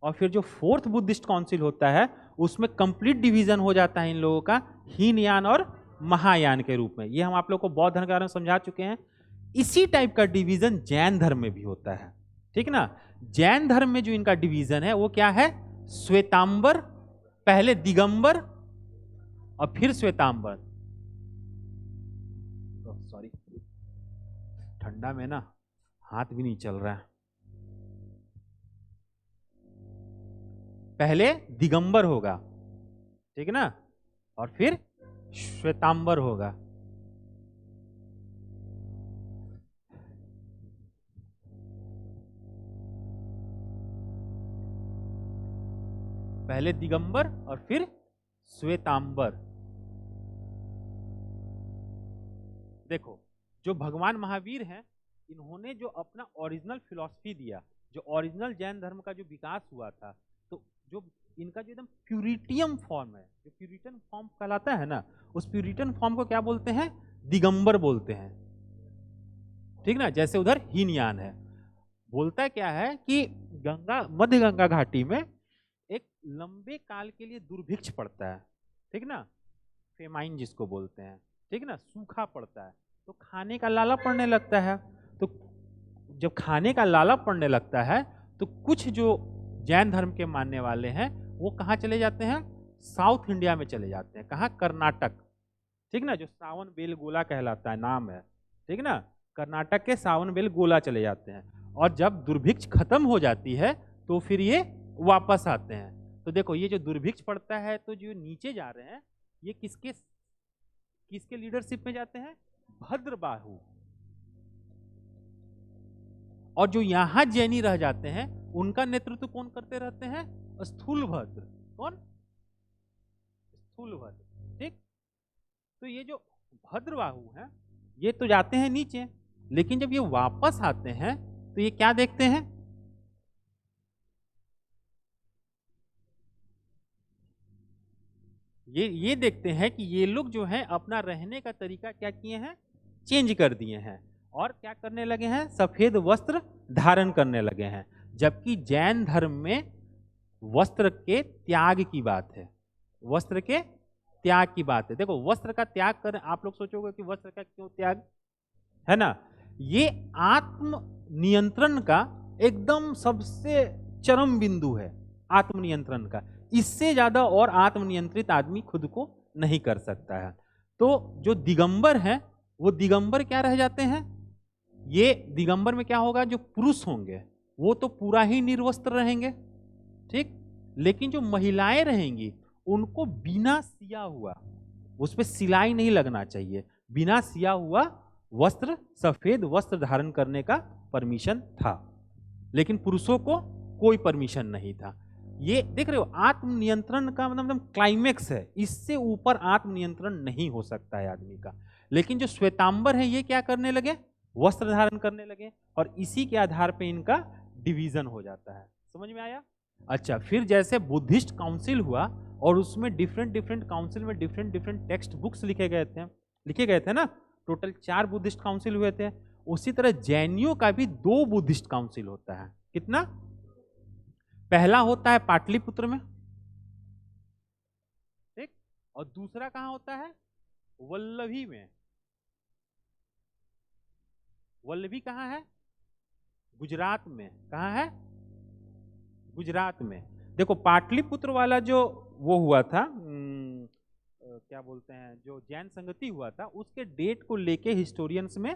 A: और फिर जो 4th बुद्धिस्ट काउंसिल होता है उसमें कंप्लीट डिवीजन हो जाता है इन लोगों का, हीनयान और महायान के रूप में। ये हम आप लोग को बौद्ध धर्म के बारे में समझा चुके हैं। इसी टाइप का डिवीजन जैन धर्म में भी होता है, ठीक ना। जैन धर्म में जो इनका डिवीजन है वो क्या है, श्वेतांबर, पहले दिगंबर और फिर श्वेतांबर। सॉरी, ठंडा में ना हाथ भी नहीं चल रहा है। पहले दिगंबर होगा, ठीक है ना, और फिर श्वेतांबर होगा। पहले दिगंबर और फिर श्वेतांबर। देखो जो भगवान महावीर हैं, इन्होंने जो अपना ओरिजिनल फिलॉसफी दिया, जो ओरिजिनल जैन धर्म का जो विकास हुआ था, तो जो इनका जो एकदम प्यूरिटियम फॉर्म है, जो प्यूरिटन फॉर्म कहलाता है ना, उस प्यूरिटन फॉर्म को क्या बोलते हैं, दिगंबर बोलते हैं, ठीक ना। जैसे उधर हीनयान है, बोलता क्या है कि गंगा, मध्य गंगा घाटी में एक लंबे काल के लिए दुर्भिक्ष पड़ता है, ठीक ना, फेमाइन जिसको बोलते हैं, ठीक ना, सूखा पड़ता है, तो खाने का लाला पड़ने लगता है। तो जब खाने का लाला पड़ने लगता है तो कुछ जो जैन धर्म के मानने वाले हैं वो कहाँ चले जाते हैं, साउथ इंडिया में चले जाते हैं। कहाँ, कर्नाटक, ठीक ना, जो सावन बेलगोला कहलाता है नाम है, ठीक ना, कर्नाटक के सावनबेल गोला चले जाते हैं, और जब दुर्भिक्ष खत्म हो जाती है तो फिर ये वापस आते हैं। तो देखो ये जो दुर्भिक्ष पड़ता है तो जो नीचे जा रहे हैं ये किसके किसके लीडरशिप में जाते हैं? भद्रबाहु। और जो यहां जैनी रह जाते हैं उनका नेतृत्व कौन करते रहते हैं? स्थूलभद्र। कौन? स्थूलभद्र। ठीक। तो ये जो भद्रबाहु हैं ये तो जाते हैं नीचे, लेकिन जब ये वापस आते हैं तो ये क्या देखते हैं? ये देखते हैं कि ये लोग जो हैं अपना रहने का तरीका क्या किए हैं? चेंज कर दिए हैं, और क्या करने लगे हैं? सफेद वस्त्र धारण करने लगे हैं। जबकि जैन धर्म में वस्त्र के त्याग की बात है, वस्त्र के त्याग की बात है। देखो वस्त्र का त्याग कर, आप लोग सोचोगे कि वस्त्र का क्यों त्याग है ना? ये आत्म नियंत्रण का एकदम सबसे चरम बिंदु है, आत्म नियंत्रण का। इससे ज्यादा और आत्मनियंत्रित आदमी खुद को नहीं कर सकता है। तो जो दिगंबर हैं वो दिगंबर क्या रह जाते हैं? ये दिगंबर में क्या होगा? जो पुरुष होंगे वो तो पूरा ही निर्वस्त्र रहेंगे, ठीक। लेकिन जो महिलाएं रहेंगी उनको बिना सिया हुआ, उस पर सिलाई नहीं लगना चाहिए, बिना सिया हुआ वस्त्र, सफेद वस्त्र धारण करने का परमिशन था, लेकिन पुरुषों को कोई परमिशन नहीं था। ये देख रहे हो आत्मनियंत्रण का मतलब क्लाइमेक्स है, इससे ऊपर आत्मनियंत्रण नहीं हो सकता है आदमी का। लेकिन जो श्वेतांबर है ये क्या करने लगे? वस्त्र धारण करने लगे, और इसी के आधार पे इनका डिवीजन हो जाता है। समझ में आया? अच्छा, फिर जैसे बुद्धिस्ट काउंसिल हुआ और उसमें डिफरेंट काउंसिल में डिफरेंट टेक्स्ट बुक्स लिखे गए थे ना, टोटल 4 बुद्धिस्ट काउंसिल हुए थे। उसी तरह जैनियों का भी 2 बुद्धिस्ट काउंसिल होता है। कितना? पहला होता है पाटलिपुत्र में, ठीक, और दूसरा कहां होता है? वल्लभी में। वल्लभी कहां है? गुजरात में। कहां है? गुजरात में। देखो पाटलिपुत्र वाला जो वो हुआ था, क्या बोलते हैं, जो जैन संगति हुआ था, उसके डेट को लेके हिस्टोरियंस में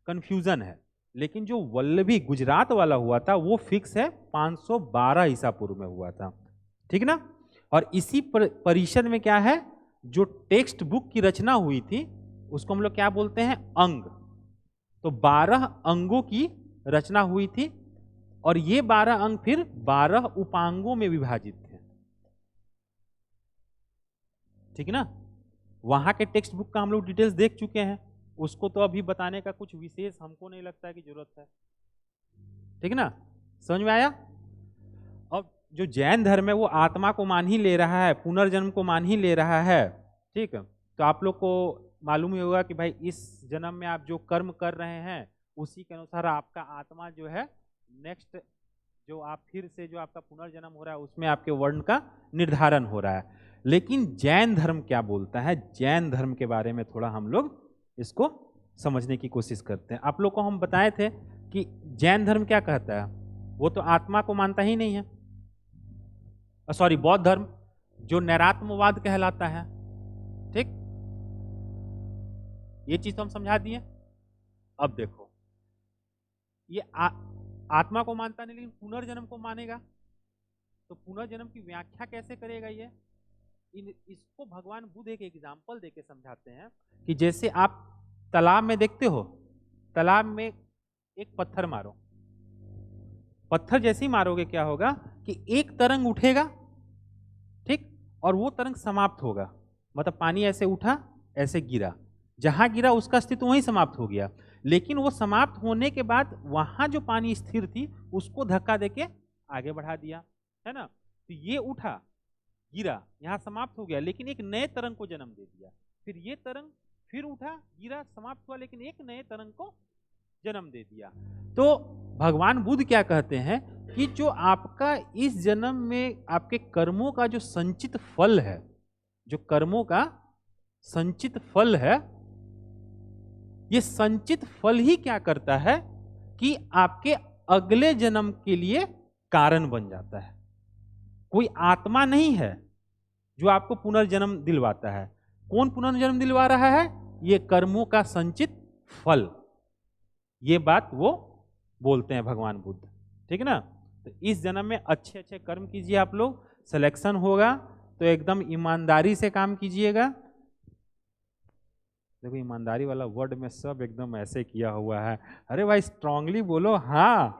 A: कंफ्यूजन है। लेकिन जो वल्लभी गुजरात वाला हुआ था वो फिक्स है 512 ईसा पूर्व में हुआ था, ठीक ना। और इसी परिषद में क्या है, जो टेक्स्ट बुक की रचना हुई थी उसको हम लोग क्या बोलते हैं? अंग। तो 12 अंगों की रचना हुई थी, और ये 12 अंग फिर 12 उपांगों में विभाजित थे, ठीक ना। वहां के टेक्स्ट बुक का हम लोग डिटेल्स देख चुके हैं, उसको तो अभी बताने का कुछ विशेष हमको नहीं लगता कि जरूरत है, ठीक ना। समझ में आया? अब जो जैन धर्म है वो आत्मा को मान ही ले रहा है, पुनर्जन्म को मान ही ले रहा है, ठीक है। तो आप लोग को मालूम ही होगा कि भाई इस जन्म में आप जो कर्म कर रहे हैं उसी के अनुसार आपका आत्मा जो है नेक्स्ट जो आप फिर से जो आपका पुनर्जन्म हो रहा है उसमें आपके वर्ण का निर्धारण हो रहा है। लेकिन जैन धर्म क्या बोलता है, जैन धर्म के बारे में थोड़ा हम लोग इसको समझने की कोशिश करते हैं। आप लोग को हम बताए थे कि जैन धर्म क्या कहता है, वो तो आत्मा को मानता ही नहीं है। सॉरी, बौद्ध धर्म जो नैरात्मवाद कहलाता है, ठीक, ये चीज तो हम समझा दिए। अब देखो ये आत्मा को मानता नहीं लेकिन पुनर्जन्म को मानेगा, तो पुनर्जन्म की व्याख्या कैसे करेगा ये? इसको भगवान बुद्ध एक एग्जाम्पल देके समझाते हैं कि जैसे आप तालाब में देखते हो, तालाब में एक पत्थर मारो, पत्थर जैसे ही मारोगे क्या होगा कि एक तरंग उठेगा, ठीक, और वो तरंग समाप्त होगा, मतलब पानी ऐसे उठा ऐसे गिरा, जहां गिरा उसका अस्तित्व वहीं समाप्त हो गया। लेकिन वो समाप्त होने के बाद वहां जो पानी स्थिर थी उसको धक्का देके आगे बढ़ा दिया, है ना। तो ये उठा, गिरा, यहाँ समाप्त हो गया, लेकिन एक नए तरंग को जन्म दे दिया। फिर ये तरंग फिर उठा, गिरा, समाप्त हुआ, लेकिन एक नए तरंग को जन्म दे दिया। तो भगवान बुद्ध क्या कहते हैं कि जो आपका इस जन्म में आपके कर्मों का जो संचित फल है, जो कर्मों का संचित फल है, ये संचित फल ही क्या करता है कि आपके अगले जन्म के लिए कारण बन जाता है। कोई आत्मा नहीं है जो आपको पुनर्जन्म दिलवाता है। कौन पुनर्जन्म दिलवा रहा है? ये कर्मों का संचित फल। ये बात वो बोलते हैं भगवान बुद्ध। ठीक है ना। तो इस जन्म में अच्छे अच्छे कर्म कीजिए आप लोग, सिलेक्शन होगा तो एकदम ईमानदारी से काम कीजिएगा। देखो ईमानदारी वाला वर्ड में सब एकदम ऐसे किया हुआ है। अरे भाई स्ट्रांगली बोलो हाँ,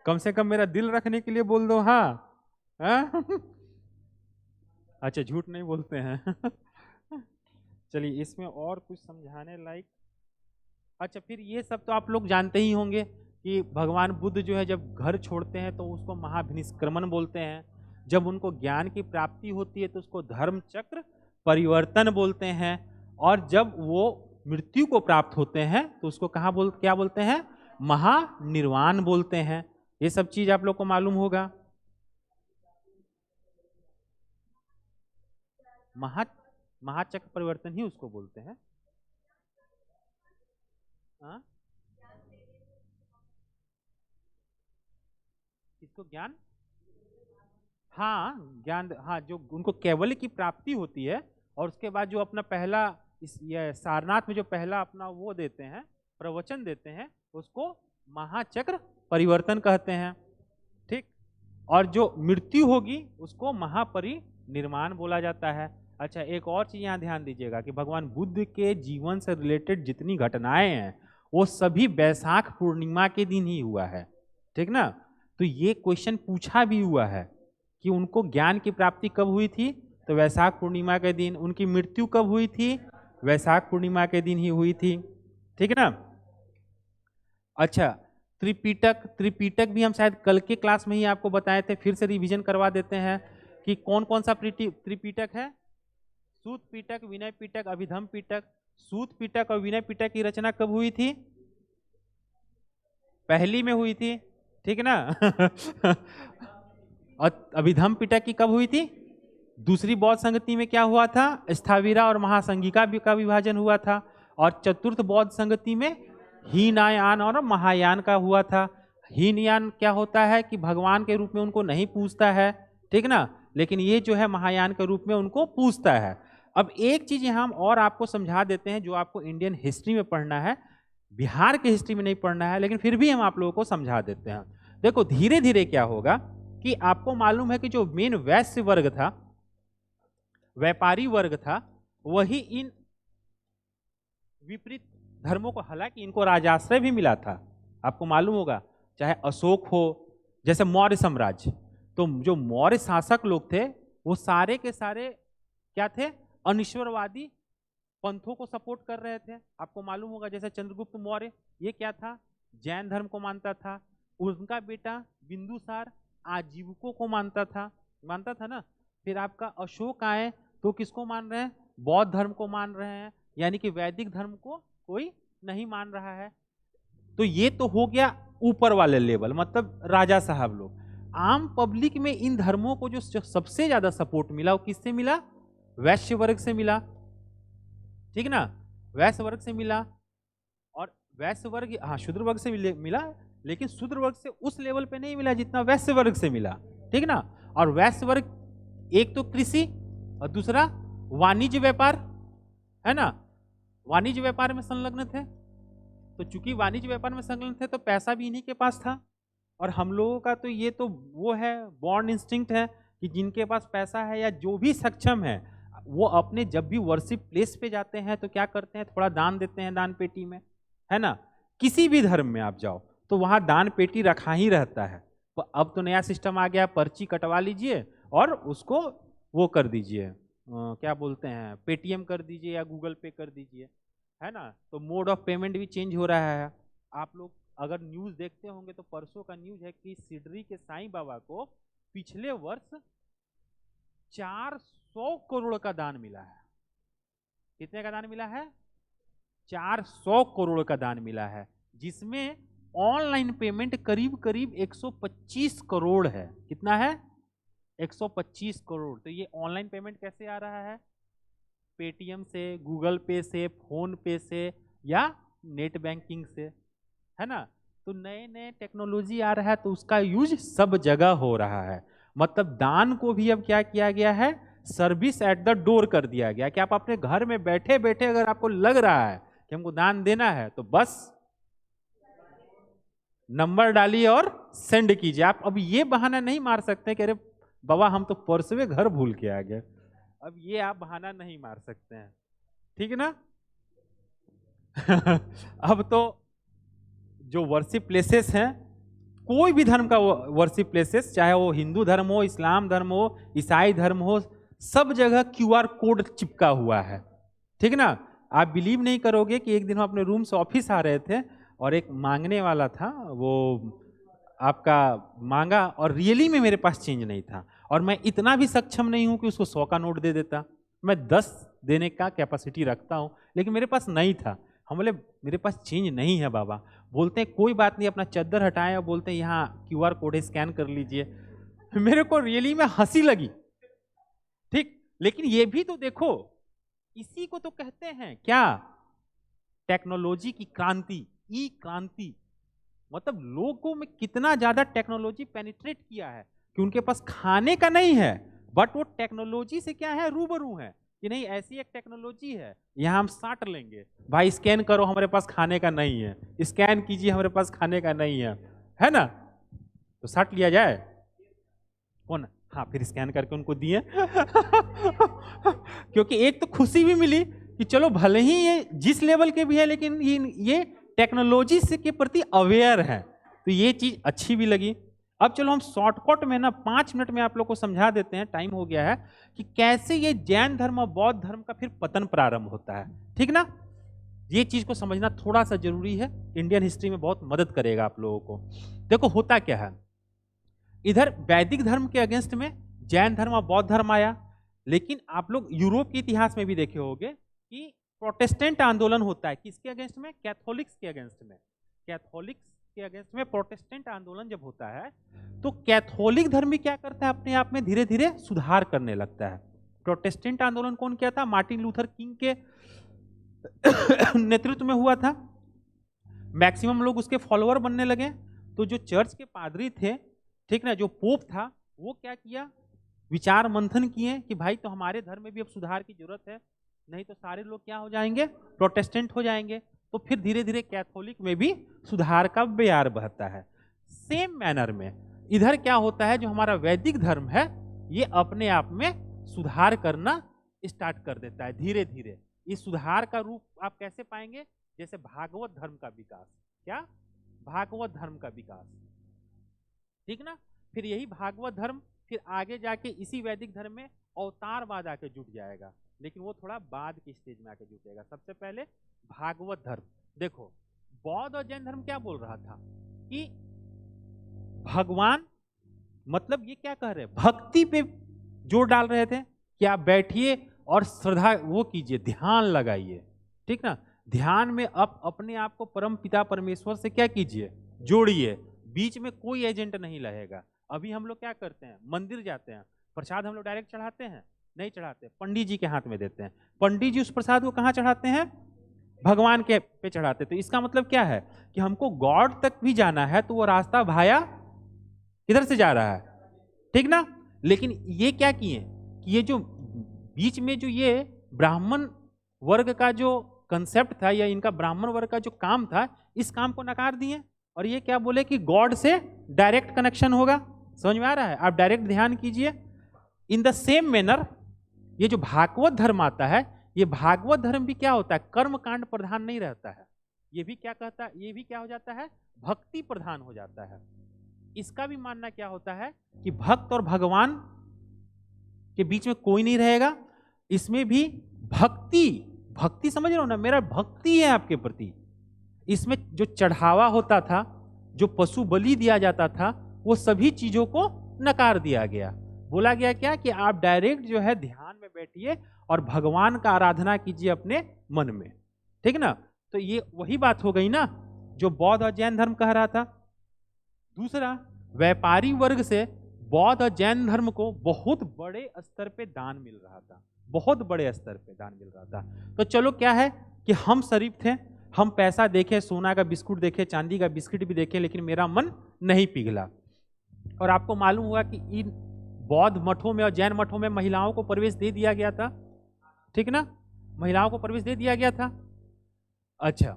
A: कम से कम मेरा दिल रखने के लिए बोल दो हाँ, हाँ? अच्छा झूठ नहीं बोलते हैं। चलिए इसमें और कुछ समझाने लायक। अच्छा फिर ये सब तो आप लोग जानते ही होंगे कि भगवान बुद्ध जो है जब घर छोड़ते हैं तो उसको महाभिनिष्क्रमण बोलते हैं। जब उनको ज्ञान की प्राप्ति होती है तो उसको धर्म चक्र परिवर्तन बोलते हैं। और जब वो मृत्यु को प्राप्त होते हैं तो उसको क्या बोलते हैं? महानिर्वाण बोलते हैं। ये सब चीज आप लोग को मालूम होगा। महाचक्र परिवर्तन ही उसको बोलते हैं। हाँ? इसको ज्ञान, हाँ ज्ञान, हाँ जो उनको केवल की प्राप्ति होती है और उसके बाद जो अपना पहला ये सारनाथ में जो पहला अपना वो देते हैं, प्रवचन देते हैं, उसको महाचक्र परिवर्तन कहते हैं। ठीक। और जो मृत्यु होगी उसको महापरिनिर्वाण बोला जाता है। अच्छा एक और चीज यहाँ ध्यान दीजिएगा कि भगवान बुद्ध के जीवन से रिलेटेड जितनी घटनाएं हैं वो सभी वैशाख पूर्णिमा के दिन ही हुआ है। ठीक ना। तो ये क्वेश्चन पूछा भी हुआ है कि उनको ज्ञान की प्राप्ति कब हुई थी, तो वैशाख पूर्णिमा के दिन। उनकी मृत्यु कब हुई थी, वैशाख पूर्णिमा के दिन ही हुई थी। ठीक है ना। अच्छा त्रिपिटक भी हम शायद कल के क्लास में ही आपको बताए थे, फिर से रिवीजन करवा देते हैं कि कौन कौन सा त्रिपिटक है। सूत पिटक, विनय पिटक, अभिधम पिटक। सूत पिटक और विनय पिटक की रचना कब हुई थी? पहली में हुई थी। ठीक है ना। और अभिधम पिटक की कब हुई थी? दूसरी बौद्ध संगति में क्या हुआ था? स्थाविरा और महासंगिका का विभाजन हुआ था। और चतुर्थ बौद्ध संगति में हीनयान और महायान का हुआ था। हीनयान क्या होता है कि भगवान के रूप में उनको नहीं पूजता है। ठीक ना। लेकिन ये जो है महायान के रूप में उनको पूजता है। अब एक चीज यहाँ हम और आपको समझा देते हैं जो आपको इंडियन हिस्ट्री में पढ़ना है, बिहार के हिस्ट्री में नहीं पढ़ना है, लेकिन फिर भी हम आप लोगों को समझा देते हैं। देखो धीरे धीरे क्या होगा कि आपको मालूम है कि जो मेन वैश्य वर्ग था, व्यापारी वर्ग था, वही इन विपरीत धर्मों को, हालांकि इनको राजाश्रय भी मिला था, आपको मालूम होगा, चाहे अशोक हो, जैसे मौर्य साम्राज्य, तो जो मौर्य शासक लोग थे वो सारे के सारे क्या थे? अनिश्वरवादी पंथों को सपोर्ट कर रहे थे। आपको मालूम होगा जैसे चंद्रगुप्त मौर्य, ये क्या था? जैन धर्म को मानता था। उनका बेटा बिंदुसार आजीविकों को मानता था ना। फिर आपका अशोक आए तो किसको मान रहे हैं? बौद्ध धर्म को मान रहे हैं, यानी कि वैदिक धर्म को कोई नहीं मान रहा है। तो ये तो हो गया ऊपर वाले लेवल, मतलब राजा साहब लोग। आम पब्लिक में इन धर्मों को जो सबसे ज्यादा सपोर्ट मिला वो किससे मिला? वैश्य वर्ग से मिला। ठीक ना। वैश्य वर्ग से मिला। और वैश्य वर्ग, हाँ शूद्र वर्ग से मिला, लेकिन शूद्र वर्ग से उस लेवल पे नहीं मिला जितना वैश्य वर्ग से मिला। ठीक ना। और वैश्य वर्ग एक तो कृषि और दूसरा वाणिज्य व्यापार, है ना, वाणिज्य व्यापार में संलग्न थे। तो चूंकि वाणिज्य व्यापार में संलग्न थे तो पैसा भी इन्हीं के पास था। और हम लोगों का तो ये तो वो है, बॉर्न इंस्टिंक्ट है कि जिनके पास पैसा है या जो भी सक्षम है वो अपने जब भी वर्शिप प्लेस पे जाते हैं तो क्या करते हैं? थोड़ा दान देते हैं दान पेटी में, है ना। किसी भी धर्म में आप जाओ तो वहां दान पेटी रखा ही रहता है। तो अब तो नया सिस्टम आ गया, पर्ची कटवा लीजिए और उसको वो कर दीजिए, क्या बोलते हैं, पेटीएम कर दीजिए या गूगल पे कर दीजिए, है ना। तो मोड ऑफ पेमेंट भी चेंज हो रहा है। आप लोग अगर न्यूज देखते होंगे तो परसों का न्यूज है कि सिडरी के साईं बाबा को पिछले वर्ष 400 करोड़ का दान मिला है। कितने का दान मिला है? 400 करोड़ का दान मिला है, जिसमें ऑनलाइन पेमेंट करीब करीब 125 करोड़ है। कितना है? 125 करोड़। तो ये ऑनलाइन पेमेंट कैसे आ रहा है? पेटीएम से, गूगल पे से, फोन पे से या नेट बैंकिंग से, है ना। तो नए नए टेक्नोलॉजी आ रहा है तो उसका यूज सब जगह हो रहा है। मतलब दान को भी अब क्या किया गया है? सर्विस एट द डोर कर दिया गया कि आप अपने घर में बैठे बैठे अगर आपको लग रहा है कि हमको दान देना है तो बस नंबर डालिए और सेंड कीजिए। आप अब ये बहाना नहीं मार सकते कि अरे बाबा हम तो पर्सवे घर भूल के आ गए, अब ये आप बहाना नहीं मार सकते हैं, ठीक है ना। अब तो जो वर्शिप प्लेसेस हैं, कोई भी धर्म का वर्शिप प्लेसेस, चाहे वो हिंदू धर्म हो, इस्लाम धर्म हो, ईसाई धर्म हो, सब जगह क्यूआर कोड चिपका हुआ है, ठीक ना। आप बिलीव नहीं करोगे कि एक दिन हम अपने रूम से ऑफिस आ रहे थे और एक मांगने वाला था, वो आपका मांगा और रियली में मेरे पास चेंज नहीं था, और मैं इतना भी सक्षम नहीं हूं कि उसको 100 का नोट दे देता, मैं 10 देने का कैपेसिटी रखता हूं, लेकिन मेरे पास नहीं था। हम बोले मेरे पास चेंज नहीं है बाबा। बोलते हैं कोई बात नहीं, अपना चद्दर हटाएं और बोलते हैं यहाँ क्यूआर कोड है, स्कैन कर लीजिए। मेरे को रियली में हंसी लगी, ठीक। लेकिन ये भी तो देखो, इसी को तो कहते हैं क्या, टेक्नोलॉजी की क्रांति, ई क्रांति। मतलब लोगों में कितना ज्यादा टेक्नोलॉजी पेनिट्रेट किया है कि उनके पास खाने का नहीं है, बट वो टेक्नोलॉजी से क्या है, रूबरू है कि नहीं ऐसी एक टेक्नोलॉजी है, यहाँ हम साट लेंगे। भाई स्कैन करो, हमारे पास खाने का नहीं है, स्कैन कीजिए, हमारे पास खाने का नहीं है ना, तो साट लिया जाए कौन। हाँ, फिर स्कैन करके उनको दिए। क्योंकि एक तो खुशी भी मिली कि चलो भले ही ये जिस लेवल के भी है, लेकिन ये टेक्नोलॉजी से के प्रति अवेयर है, तो ये चीज अच्छी भी लगी। अब चलो हम शॉर्टकट में ना 5 मिनट में आप लोग को समझा देते हैं, टाइम हो गया है, कि कैसे ये जैन धर्म और बौद्ध धर्म का फिर पतन प्रारंभ होता है, ठीक ना। ये चीज को समझना थोड़ा सा जरूरी है, इंडियन हिस्ट्री में बहुत मदद करेगा आप लोगों को। देखो होता क्या है, इधर वैदिक धर्म के अगेंस्ट में जैन धर्म और बौद्ध धर्म आया, लेकिन आप लोग यूरोप के इतिहास में भी देखे होंगे कि प्रोटेस्टेंट आंदोलन होता है, किसके अगेंस्ट में, कैथोलिक्स के अगेंस्ट में। कैथोलिक्स के अगेंस्ट में प्रोटेस्टेंट आंदोलन जब होता है, तो कैथोलिक धर्म भी क्या करता है, अपने आप में धीरे धीरे सुधार करने लगता है। प्रोटेस्टेंट आंदोलन कौन किया था, मार्टिन लूथर किंग के नेतृत्व में हुआ था, मैक्सिमम लोग उसके फॉलोअर बनने लगे। तो जो चर्च के पादरी थे, ठीक ना, जो पोप था, वो क्या किया, विचार मंथन किए कि भाई तो हमारे धर्म में भी अब सुधार की जरूरत है, नहीं तो सारे लोग क्या हो जाएंगे, प्रोटेस्टेंट हो जाएंगे। तो फिर धीरे धीरे कैथोलिक में भी सुधार का बयार बहता है। सेम मैनर में इधर क्या होता है, जो हमारा वैदिक धर्म है, ये अपने आप में सुधार करना स्टार्ट कर देता है धीरे धीरे। इस सुधार का रूप आप कैसे पाएंगे, जैसे भागवत धर्म का विकास, क्या, भागवत धर्म का विकास, ठीक ना। फिर यही भागवत धर्म फिर आगे जाके इसी वैदिक धर्म में अवतारवाद आके जुट जाएगा, लेकिन वो थोड़ा बाद की स्टेज में आके जुटेगा। सबसे पहले भागवत धर्म। देखो बौद्ध और जैन धर्म क्या बोल रहा था कि भगवान, मतलब ये क्या कह रहे हैं, भक्ति पे जोर डाल रहे थे कि आप बैठिए और श्रद्धा वो कीजिए, ध्यान लगाइए, ठीक ना। ध्यान में आप अपने आप को परम पिता परमेश्वर से क्या कीजिए, जोड़िए, बीच में कोई एजेंट नहीं रहेगा। अभी हम लोग क्या करते हैं, मंदिर जाते हैं, प्रसाद हम लोग डायरेक्ट चढ़ाते हैं, नहीं चढ़ाते, पंडित जी के हाथ में देते हैं, पंडित जी उस प्रसाद को कहाँ चढ़ाते हैं, भगवान के पे चढ़ाते। तो इसका मतलब क्या है कि हमको गॉड तक भी जाना है, तो वो रास्ता भाया किधर से जा रहा है, ठीक ना। लेकिन ये क्या किए कि ये जो बीच में जो ये ब्राह्मण वर्ग का जो कंसेप्ट था, या इनका ब्राह्मण वर्ग का जो काम था, इस काम को नकार दिए, और ये क्या बोले कि गॉड से डायरेक्ट कनेक्शन होगा। समझ में आ रहा है, आप डायरेक्ट ध्यान कीजिए। इन द सेम मैनर ये जो भागवत धर्म आता है, ये भागवत धर्म भी क्या होता है, कर्म कांड प्रधान नहीं रहता है, ये भी क्या कहता है, ये भी क्या हो जाता है, भक्ति प्रधान हो जाता है। इसका भी मानना क्या होता है कि भक्त और भगवान के बीच में कोई नहीं रहेगा, इसमें भी भक्ति, भक्ति समझ रहे हो ना, मेरा भक्ति है आपके प्रति। इसमें जो चढ़ावा होता था, जो पशु बलि दिया जाता था, वो सभी चीजों को नकार दिया गया। बोला गया क्या कि आप डायरेक्ट जो है ध्यान में बैठिए और भगवान का आराधना कीजिए अपने मन में, ठीक ना। तो ये वही बात हो गई ना जो बौद्ध और जैन धर्म कह रहा था। दूसरा, व्यापारी वर्ग से बौद्ध और जैन धर्म को बहुत बड़े स्तर पे दान मिल रहा था, बहुत बड़े स्तर पे दान मिल रहा था। तो चलो क्या है कि हम शरीफ थे, हम पैसा देखे, सोना का बिस्कुट देखे, चांदी का बिस्किट भी देखे, लेकिन मेरा मन नहीं पिघला। और आपको मालूम हुआ कि इन बौद्ध मठों में और जैन मठों में महिलाओं को प्रवेश दे दिया गया था, ठीक ना, महिलाओं को प्रवेश दे दिया गया था। अच्छा,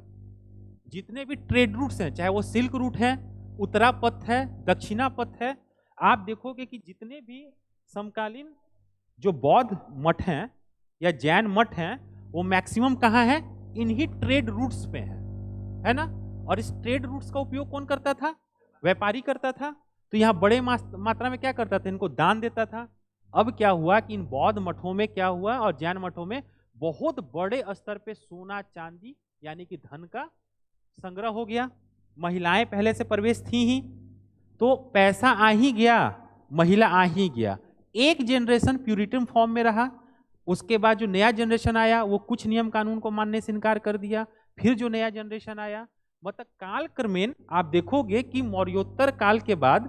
A: जितने भी ट्रेड रूट्स हैं, चाहे वो सिल्क रूट है, उत्तरापथ है, दक्षिणापथ है। आप देखोगे कि जितने भी समकालीन जो बौद्ध मठ हैं या जैन मठ हैं, वो मैक्सिमम कहाँ है? इन्हीं ट्रेड रूट्स पे है ना। और इस ट्रेड रूट्स का उपयोग कौन करता था? व्यापारी करता था। तो यहाँ बड़े मात्रा में क्या करता था? इनको दान देता था। अब क्या हुआ कि इन बौद्ध मठों में क्या हुआ और जैन मठों में बहुत बड़े स्तर पे सोना चांदी यानी कि धन का संग्रह हो गया। महिलाएं पहले से प्रवेश थी ही, तो पैसा आ ही गया, महिला आ ही गया। एक जनरेशन प्यूरिटन फॉर्म में रहा, उसके बाद जो नया जनरेशन आया वो कुछ नियम कानून को मानने से इनकार कर दिया। फिर जो नया जनरेशन आया, मतलब काल क्रमेण आप देखोगे कि मौर्योत्तर काल के बाद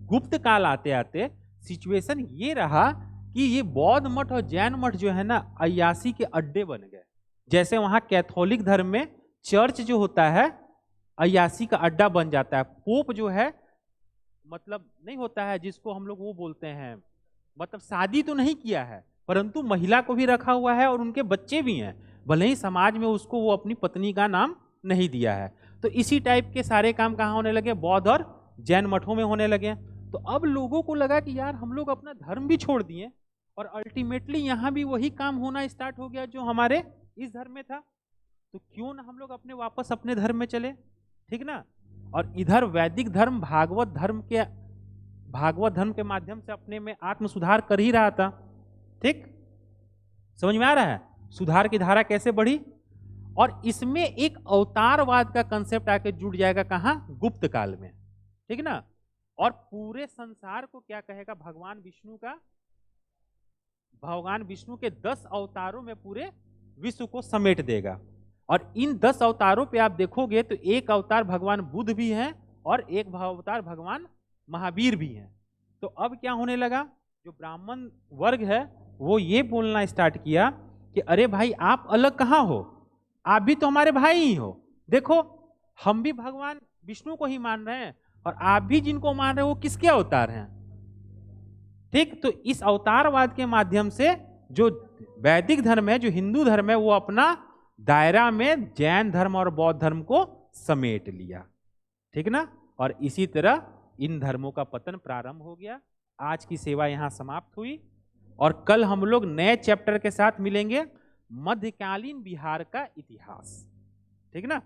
A: गुप्त काल आते आते सिचुएशन ये रहा कि ये बौद्ध मठ और जैन मठ जो है ना, अय्यासी के अड्डे बन गए। जैसे वहां कैथोलिक धर्म में चर्च जो होता है अय्यासी का अड्डा बन जाता है। पोप जो है मतलब नहीं होता है जिसको हम लोग वो बोलते हैं, मतलब शादी तो नहीं किया है परंतु महिला को भी रखा हुआ है और उनके बच्चे भी हैं, भले ही समाज में उसको वो अपनी पत्नी का नाम नहीं दिया है। तो इसी टाइप के सारे काम कहाँ होने लगे? बौद्ध और जैन मठों में होने लगे। तो अब लोगों को लगा कि यार हम लोग अपना धर्म भी छोड़ दिए और अल्टीमेटली यहाँ भी वही काम होना स्टार्ट हो गया जो हमारे इस धर्म में था, तो क्यों ना हम लोग अपने वापस अपने धर्म में चले, ठीक ना। और इधर वैदिक धर्म भागवत धर्म के माध्यम से अपने में आत्म सुधार कर ही रहा था, ठीक। समझ में आ रहा है सुधार की धारा कैसे बढ़ी? और इसमें एक अवतारवाद का कंसेप्ट आके जुड़ जाएगा कहाँ? गुप्त काल में, ठीक ना। और पूरे संसार को क्या कहेगा? भगवान विष्णु के 10 अवतारों में पूरे विश्व को समेट देगा। और इन 10 अवतारों पे आप देखोगे तो एक अवतार भगवान बुद्ध भी हैं और एक अवतार भगवान महावीर भी हैं। तो अब क्या होने लगा? जो ब्राह्मण वर्ग है वो ये बोलना स्टार्ट किया कि अरे भाई आप अलग कहाँ हो, आप भी तो हमारे भाई ही हो। देखो हम भी भगवान विष्णु को ही मान रहे हैं और आप भी जिनको मान रहे हो वो किसके अवतार हैं, ठीक। तो इस अवतारवाद के माध्यम से जो वैदिक धर्म है, जो हिंदू धर्म है, वो अपना दायरा में जैन धर्म और बौद्ध धर्म को समेट लिया, ठीक ना। और इसी तरह इन धर्मों का पतन प्रारंभ हो गया। आज की सेवा यहां समाप्त हुई और कल हम लोग नए चैप्टर के साथ मिलेंगे, मध्यकालीन बिहार का इतिहास, ठीक ना।